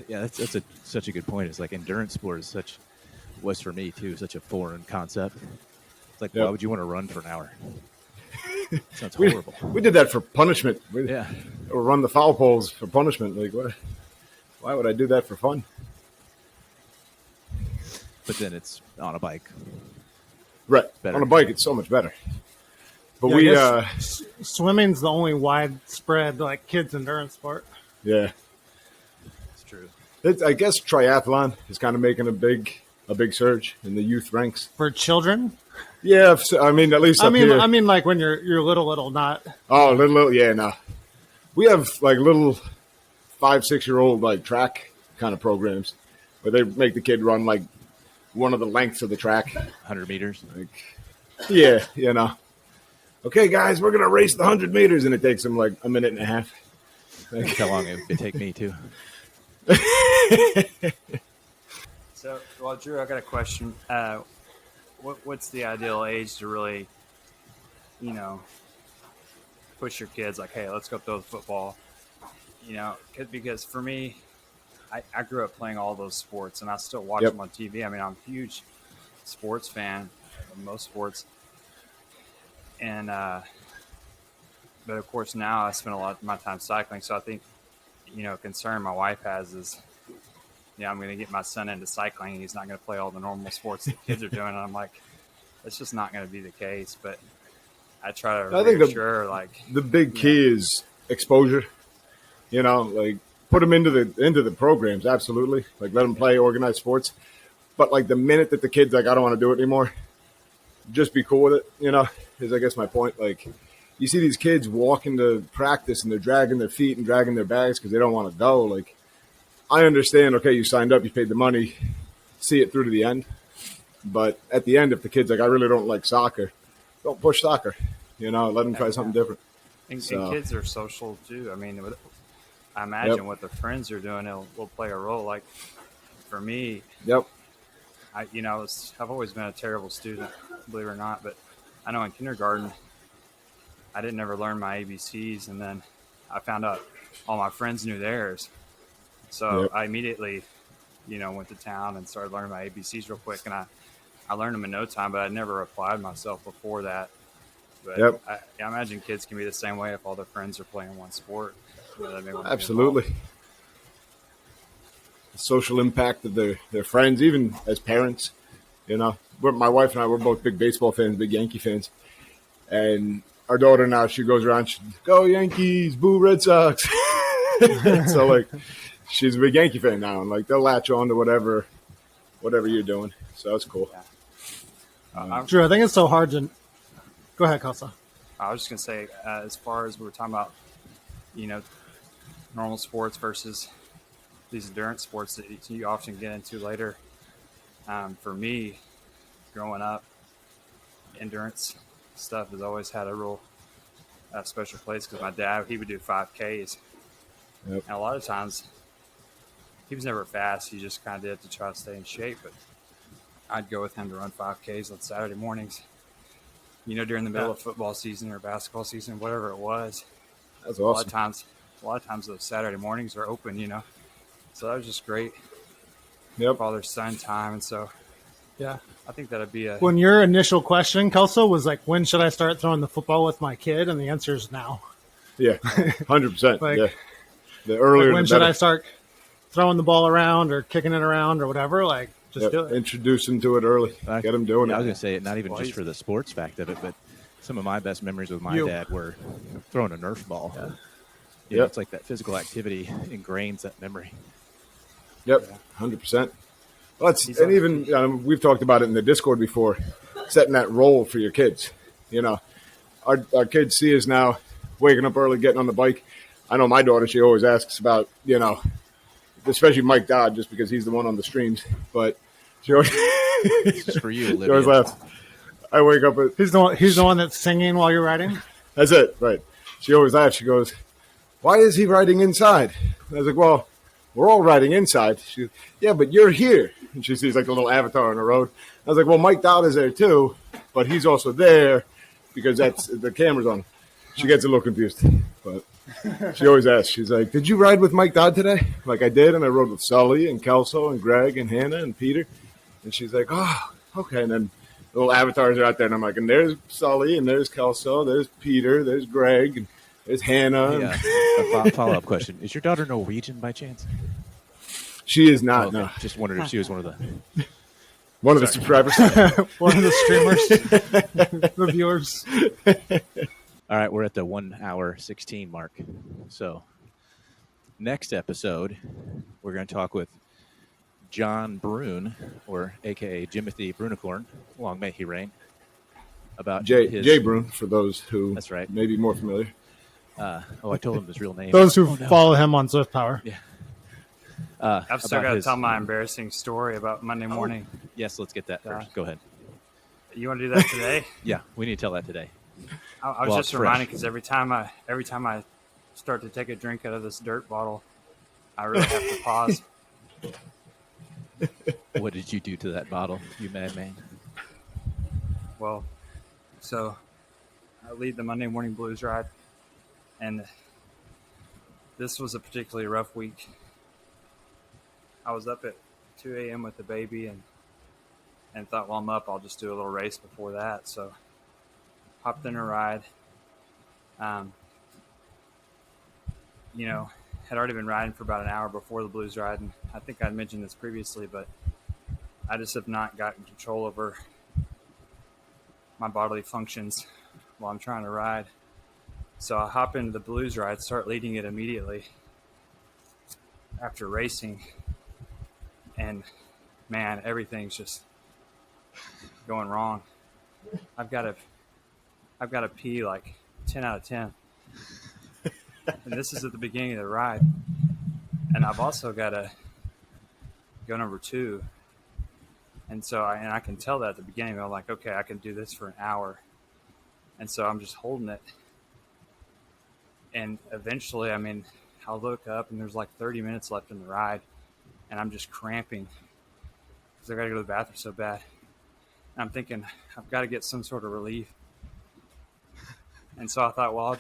That's such a good point. It's like endurance sport was for me too, such a foreign concept. It's like, why would you want to run for an hour? Sounds horrible. We did that for punishment. Or run the foul poles for punishment. Like, what? Why would I do that for fun? But then it's on a bike. Right. Better. On a bike, it's so much better. But Swimming's the only widespread kids endurance sport. Yeah. It's true. I guess triathlon is kind of making a big surge in the youth ranks. For children? Yeah, I mean, at least here. I mean, like when you're little, not. Oh, little, yeah, no. We have little 5-6-year-old track kind of programs where they make the kid run one of the lengths of the track, 100 meters. Yeah, Okay, guys, we're gonna race the 100 meters, and it takes them a minute and a half. That's how long it would take me too. So, well, Drew, I got a question. What's the ideal age to really, push your kids? Like, hey, let's go throw the football. Because for me, I grew up playing all those sports, and I still watch them on TV. I mean, I'm a huge sports fan of most sports, and but of course now I spend a lot of my time cycling. So I think, concern my wife has is, I'm going to get my son into cycling, and he's not going to play all the normal sports that kids are doing. And I'm like, that's just not going to be the case. But I try to reassure, the big key is exposure. Put them into the programs, absolutely. Let them play organized sports. But the minute that the kid's I don't want to do it anymore, just be cool with it. Is I guess my point. You see these kids walking to practice and they're dragging their feet and dragging their bags because they don't want to go. I understand. Okay, you signed up, you paid the money, see it through to the end. But at the end, if the kid's I really don't like soccer, don't push soccer. Let them try something different. And kids are social too. I mean, I imagine what the friends are doing will play a role. For me, I've always been a terrible student, believe it or not. But I know in kindergarten, I didn't ever learn my ABCs, and then I found out all my friends knew theirs. So I immediately, went to town and started learning my ABCs real quick, and I learned them in no time. But I never applied myself before that. But I imagine kids can be the same way if all their friends are playing one sport. Absolutely. The social impact of their friends, even as parents. My wife and I, we're both big baseball fans, big Yankee fans. And our daughter now, she goes around, she go Yankees, boo Red Sox. So she's a big Yankee fan now, and like they'll latch on to whatever you're doing. So that's cool. Drew, I think it's so hard to. Go ahead, Kosa. I was just gonna say, as far as we were talking about, normal sports versus these endurance sports that you often get into later. For me, growing up, endurance stuff has always had a real special place because my dad, he would do 5Ks. Yep. And a lot of times, he was never fast. He just kind of did it to try to stay in shape. But I'd go with him to run 5Ks on Saturday mornings, during the middle of football season or basketball season, whatever it was. That's awesome. A lot of times those Saturday mornings are open, So that was just great. Yep. Father-son time. And so, Yeah. I think that'd be a... When your initial question, Kelso, was like, when should I start throwing the football with my kid? And the answer is now. Yeah, 100%. Like, yeah. The earlier, when the should better. I start throwing the ball around or kicking it around or whatever? Like, just do it. Introduce them to it early. Get them doing I it. was going to say, not even just for the sports fact of it, but some of my best memories with my dad were throwing a Nerf ball. Yeah. It's like that physical activity ingrains that memory. Yep, 100%. Well, and even we've talked about it in the Discord before, setting that role for your kids. Our kids see us now waking up early, getting on the bike. I know my daughter, she always asks about, especially Mike Dodd, just because he's the one on the streams. But she always, It's for you, she always Olivia. laughs. I wake up at, He's the one that's singing while you're riding? that's it, right. She always laughs. She goes, why is he riding inside? I was like, well, we're all riding inside. She goes, yeah, but you're here. And she sees like the little avatar on the road. I was like, well, Mike Dodd is there too, but he's also there because that's the camera's on. She gets a little confused, but she always asks. She's like, did you ride with Mike Dodd today? Like I did, and I rode with Sully and Kelso and Greg and Hannah and Peter. And she's like, oh, okay. And then the little avatars are out there, and I'm like, and there's Sully, and there's Kelso, there's Peter, there's Greg, and there's Hannah. Yeah. A follow-up question. Is your daughter Norwegian by chance? She is not, Okay. no. Just wondered if she was one of the... One of the subscribers. One of the streamers, the viewers. All right, we're at the 1 hour 16 mark. So next episode, we're going to talk with John Brune, or a.k.a. Jimothy Brunicorn, long may he reign, about Jay Brune, for those who That's right. may be more familiar. I told him his real name. Those who follow him on Zwift Power. Yeah. I've still about got to his- tell my embarrassing story about Monday morning. Yes, let's get that first. Go ahead. You want to do that today? Yeah, we need to tell that today. I was Well, just it's reminded fresh. because every time I start to take a drink out of this dirt bottle, I really have to pause. What did you do to that bottle, you madman? Well, so I lead the Monday morning blues ride, and this was a particularly rough week. I was up at 2 a.m. with the baby and thought, well, I'm up, I'll just do a little race before that. So hopped in a ride. Had already been riding for about an hour before the blues ride, and I think I'd mentioned this previously, but I just have not gotten control over my bodily functions while I'm trying to ride. So I hop into the blues ride, start leading it immediately after racing, and man, everything's just going wrong. I've got to pee like 10 out of 10. And this is at the beginning of the ride. And I've also got to go number 2. And so I can tell that at the beginning. I'm like, okay, I can do this for an hour. And so I'm just holding it. And eventually, I'll look up and there's like 30 minutes left in the ride. And I'm just cramping because I got to go to the bathroom so bad. And I'm thinking, I've got to get some sort of relief. And so I thought, well,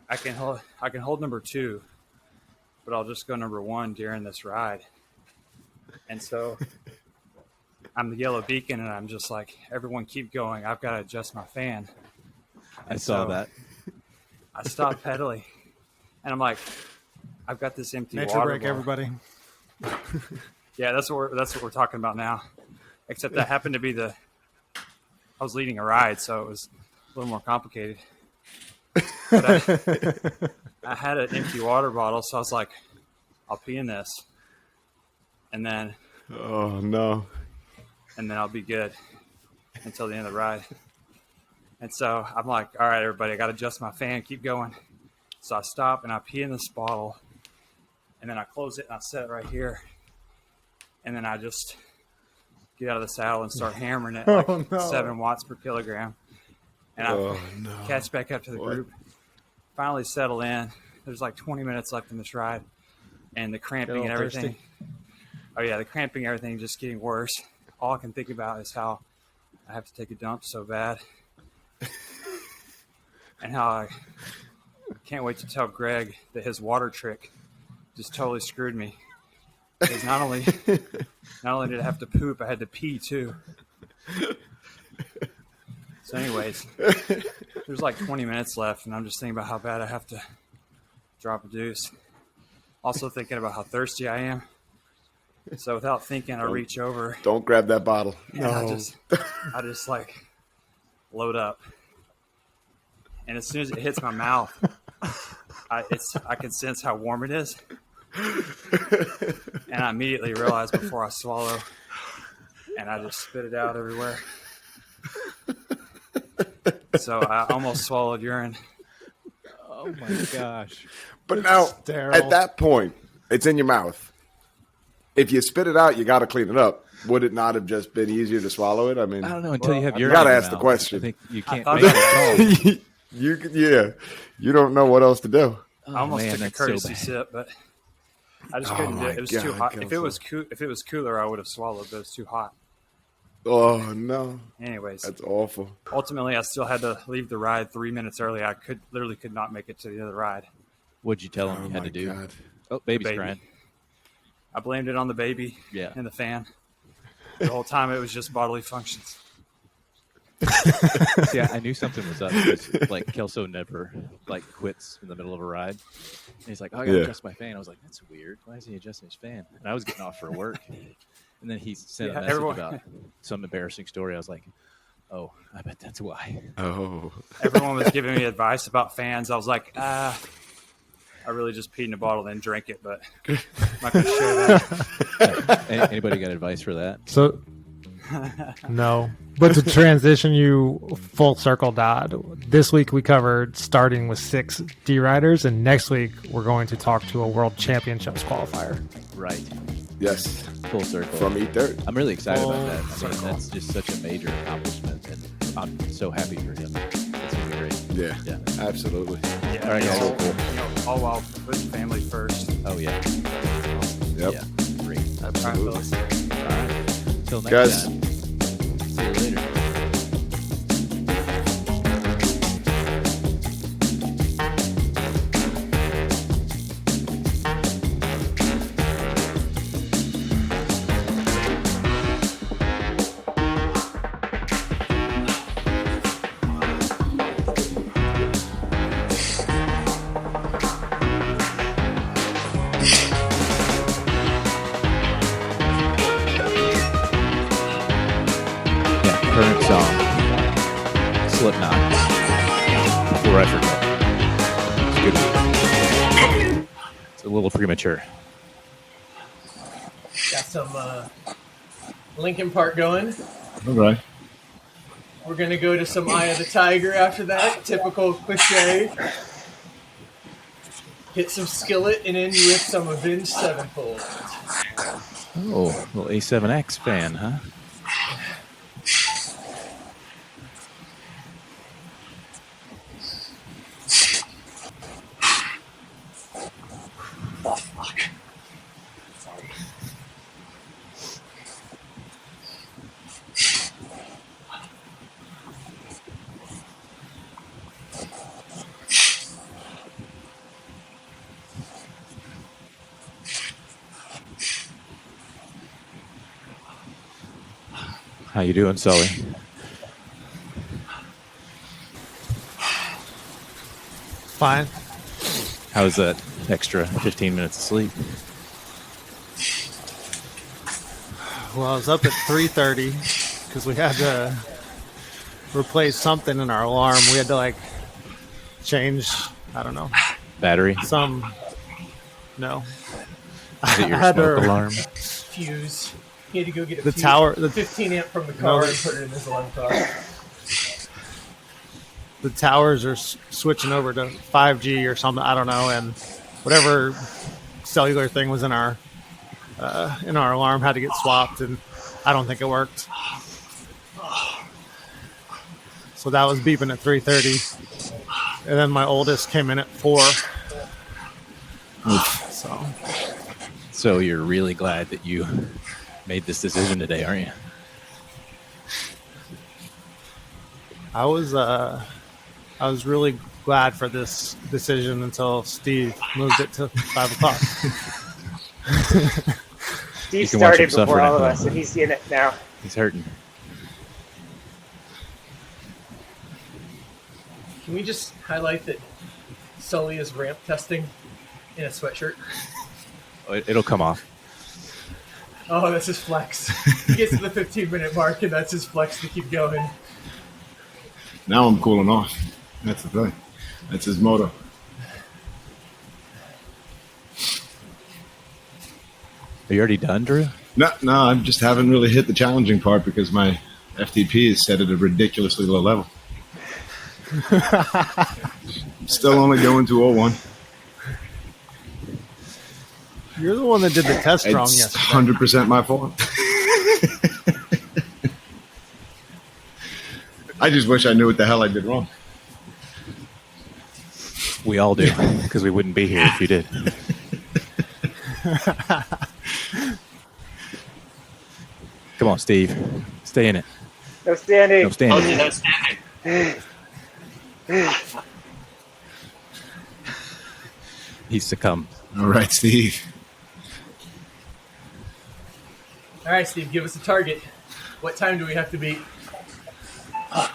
I can hold number 2, but I'll just go number 1 during this ride. And so I'm the yellow beacon, and I'm just like, everyone keep going. I've got to adjust my fan. I saw so that. I stopped pedaling, and I'm like, I've got this empty Nature water break, bottle. everybody. Yeah, that's what we're talking about now. Except that happened to be I was leading a ride, so it was a little more complicated. But I had an empty water bottle, so I was like, I'll pee in this, and then Oh no. I'll be good until the end of the ride. And so I'm like, all right, everybody, I got to adjust my fan, keep going. So I stop and I pee in this bottle, and then I close it and I set it right here. And then I just get out of the saddle and start hammering it like 7 watts per kilogram. And I catch back up to the group, finally settle in. There's like 20 minutes left in this ride, and the cramping and everything. Oh yeah, the cramping and everything just getting worse. All I can think about is how I have to take a dump so bad. And how I can't wait to tell Greg that his water trick just totally screwed me. Because not only did I have to poop, I had to pee too. So anyways, there's like 20 minutes left, and I'm just thinking about how bad I have to drop a deuce. Also thinking about how thirsty I am. So without thinking, I reach over. Don't grab that bottle. And I just like load up. And as soon as it hits my mouth, I can sense how warm it is. And I immediately realize before I swallow, and I just spit it out everywhere. So I almost swallowed urine. Oh my gosh. But now, sterile. at that point, it's in your mouth. If you spit it out, you got to clean it up. Would it not have just been easier to swallow it? I mean, I don't know until you have you urine. got to in your ask the mouth. question. I think you can't thought make it at all. You don't know what else to do. I almost took a that's so courtesy bad. sip, but I just couldn't do it. It was too hot. If it was cooler, I would have swallowed, but it was too hot. Oh no, Anyways, that's awful. ultimately, I still had to leave the ride 3 minutes early. I literally could not make it to the end of the ride. What'd you tell him you had my to do? God. Oh, baby's Baby. crying. I blamed it on the baby Yeah. and the fan. The whole time it was just bodily functions. Yeah, I knew something was up because like Kelso never like quits in the middle of a ride. And he's like, "Oh, I gotta adjust my fan." I was like, "That's weird. Why is he adjusting his fan?" And I was getting off for work, and then he sent a message about some embarrassing story. I was like, "Oh, I bet that's why." Oh, Everyone was giving me advice about fans. I was like, I really just peed in a bottle and drank it, but I'm not going to share that. Anybody got advice for that? So, no. But to transition you full circle, Dodd, this week we covered starting with 6 D riders, and next week we're going to talk to a World Championships qualifier. Right. yes, Full circle. from Eat Dirt. I'm really excited about that. Full I mean, circle. that's just such a major accomplishment, and I'm so happy for him. That's gonna be great. Yeah, Yeah. absolutely. Yeah, All right, guys. So cool. all while putting family first. Oh yeah. Yep. Yeah. Great. All right, fellas. All right. Till next Guys. time. See you later. Yeah, current song. Slipknot. Before I forget. It's good. It's a little premature. Got some Linkin Park going. Okay. We're gonna go to some Eye of the Tiger after that. Typical cliche. Hit some Skillet and end with some Avenged Sevenfold. Oh, little A7X fan, huh? How you doing, Sully? Fine. How's that extra 15 minutes of sleep? Well, I was up at 3:30 because we had to replace something in our alarm. We had to like change, I don't know, Battery? some. No, Is it your had smoke her- alarm? Fuse. He had to go get a The fuse, tower- the- 15 amp from the car No, and put it in his alarm clock. The towers are switching over to 5G or something. I don't know, and whatever cellular thing was in our alarm had to get swapped, and I don't think it worked. So that was beeping at 3:30, and then my oldest came in at 4. So So you're really glad that you made this decision today, aren't you? I was really glad for this decision until Steve moved it to 5 o'clock. You Steve can watch him started suffer before all of now. us, and he's in it now. He's hurting. Can we just highlight that Sully is ramp testing in a sweatshirt? It'll come off. Oh, that's his flex. He gets to the 15-minute mark, and that's his flex to keep going. Now I'm cooling off. That's the thing. That's his motto. Are you already done, Drew? No, I just haven't really hit the challenging part because my FTP is set at a ridiculously low level. Still only going to 01. You're the one that did the test wrong It's yesterday. 100% my fault. I just wish I knew what the hell I did wrong. We all do, because we wouldn't be here if you did. Come on, Steve. Stay in it. No standing. No standing. No standing. He's succumbed. All right, Steve. All right, Steve, give us a target. What time do we have to beat? Oh,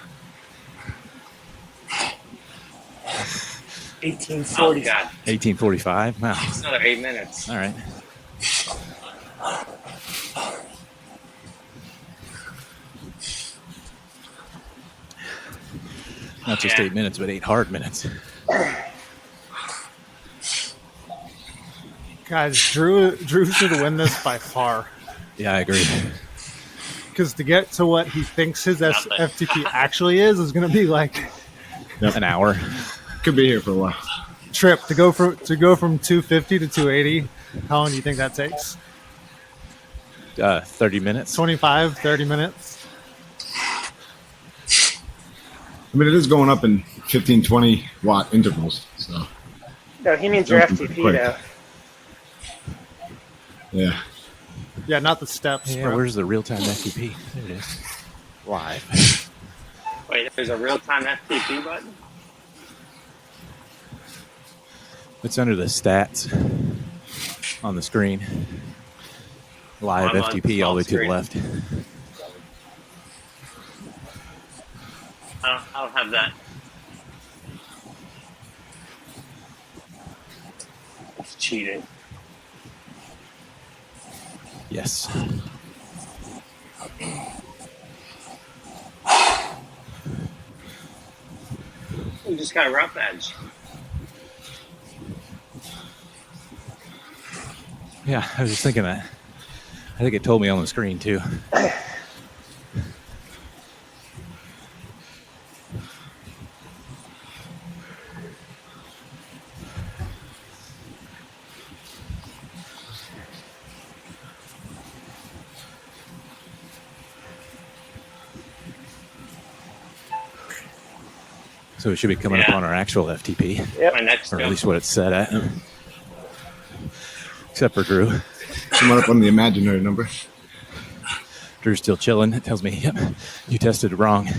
1840. God. 1845? Wow. It's another 8 minutes. All right. Not just Yeah. 8 minutes, but 8 hard minutes. Guys, Drew should win this by far. Yeah, I agree. Because to get to what he thinks his FTP actually is going to be like An hour. Could be here for a while. trip to go from 250 to 280. How long do you think that takes? 30 minutes. 25, 30 minutes. I mean, it is going up in 15, 20 watt intervals. So, No, he means your Jumping FTP quick. though. yeah. Yeah, not the steps. Yeah, bro. where's the real-time FTP? There it is. Live. Wait, there's a real-time FTP button? It's under the stats on the screen. Live I'm on FTP all the way to the screen. left. I don't have that. It's cheating. Yes. You just got a rough edge. Yeah, I was just thinking that. I think it told me on the screen too. So it should be coming up Yeah. on our actual FTP, My next or at jump. least what it's set at. Except for Drew. Coming up on the imaginary number. Drew's still chilling. It tells me, yep, you tested it wrong.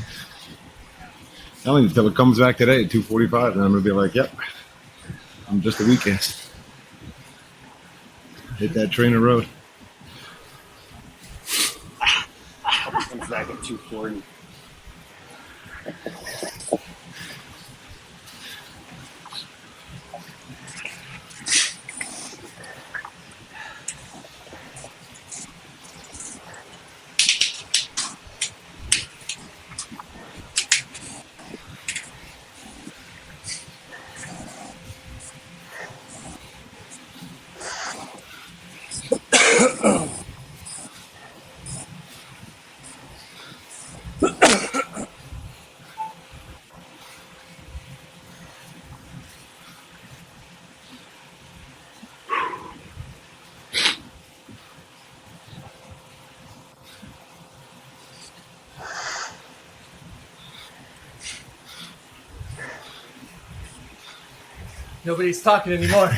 Telling you until it comes back today at 2:45, and I'm gonna be like, "Yep, I'm just a weekend." Hit that train of road. Comes back at 2:40. Nobody's talking anymore.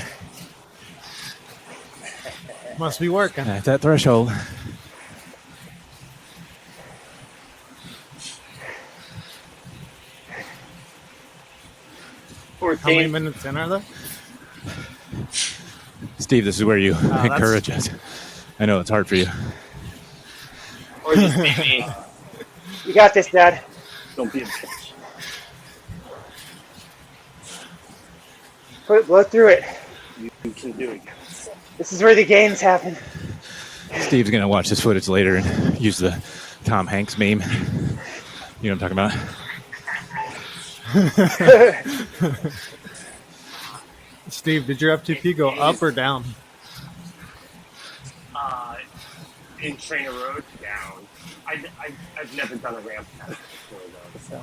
Must be working. At that threshold. How many 14. minutes in are there? Steve, this is where you that's- encourage us. I know it's hard for you. Or just be me. You got this, Dad. Don't be a bitch. Blow through it. You can do it. This is where the games happen. Steve's going to watch this footage later and use the Tom Hanks meme. You know what I'm talking about? Steve, did your FTP go up or down? In Trainer Road, down. I've never done a ramp test before, though, so.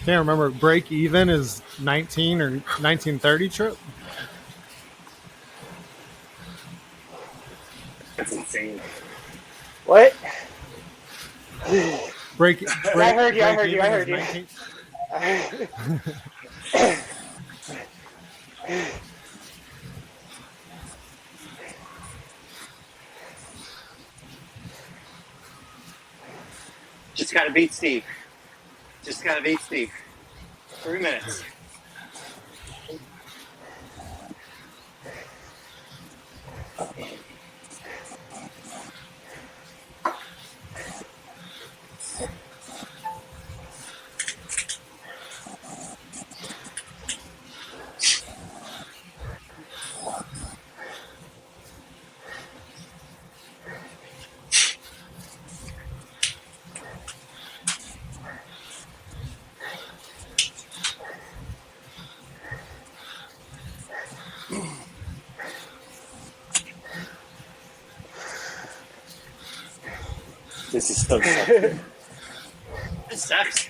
Can't remember. Break even is 19 or 1930 trip. That's insane. What? Break. I heard you. I break heard you. I even heard is you. 19 Just gotta beat Steve. Just gotta beat Steve. 3 minutes. This is so sucky. This sucks.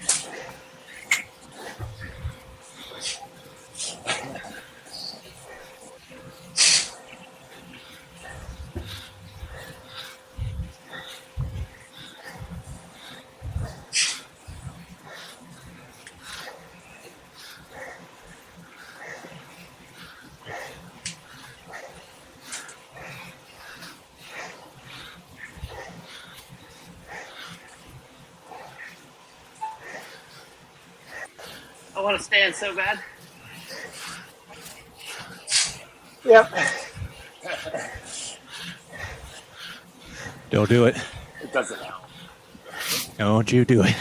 I want to stand so bad. Yep. Don't do it. It doesn't help. Don't you do it.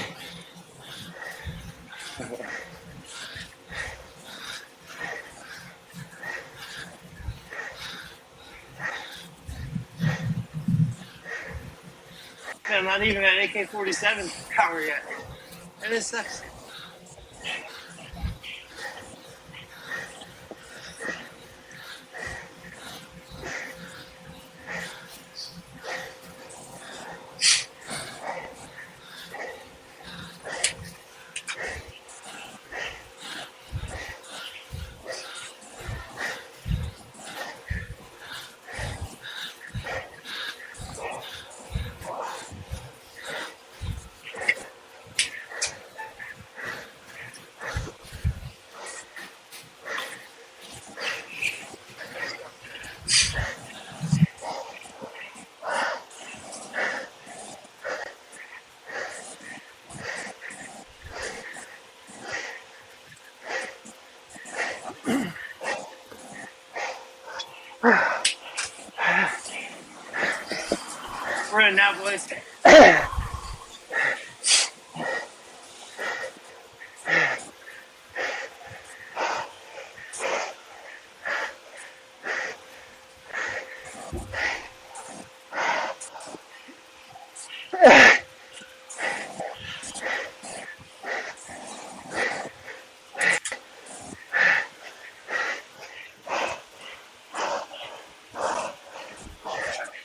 Man, I'm not even at AK-47 power yet. And this sucks. We're in now, boys.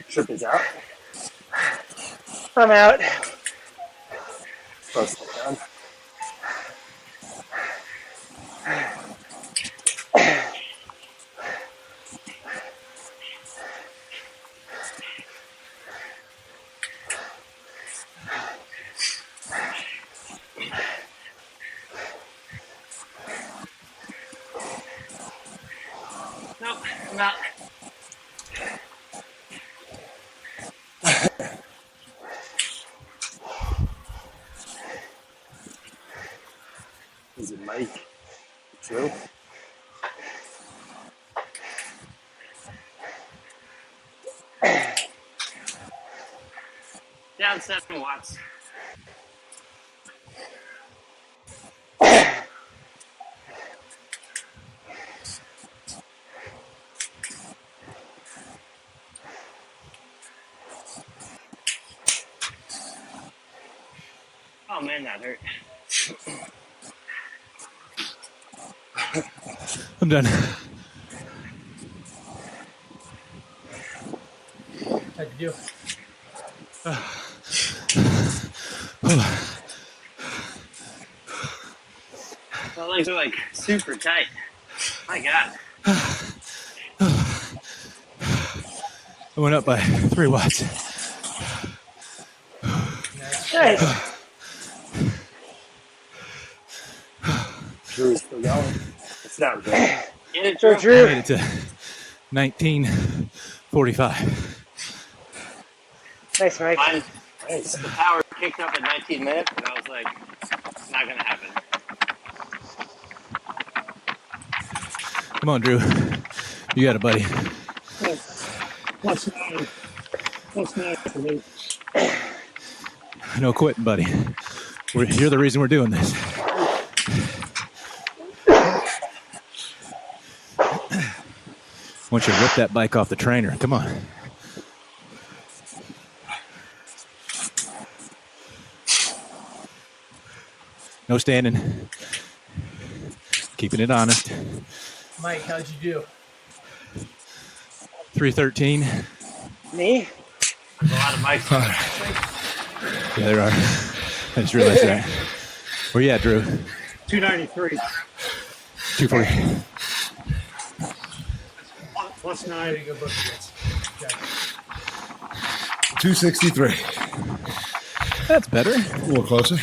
Trip is out. I'm out. Close it down. Not. Is it Mike? True. Down 7 watts. Oh man, that hurt. I'm done. How'd you do? My legs are like super tight. My God. I went up by 3 watts. Nice. Drew's still going. It's not good. Get it, So Drew. I Drew, made it to 1945. nice, Mike. Mine, the power kicked up at 19 minutes, and I was like, it's not going to happen. Come on, Drew. You got it, buddy. What's 9? What's 9 for me? No quitting, buddy. You're the reason we're doing this. I want you to rip that bike off the trainer. Come on. No standing. Keeping it honest. Mike, how'd you do? 313. Me? There's a lot of mics. Yeah, there are. I just realized that. Where you at, Drew? 293. 240. What's There 9? you go, both of you guys. Okay. 263. That's better. A little closer.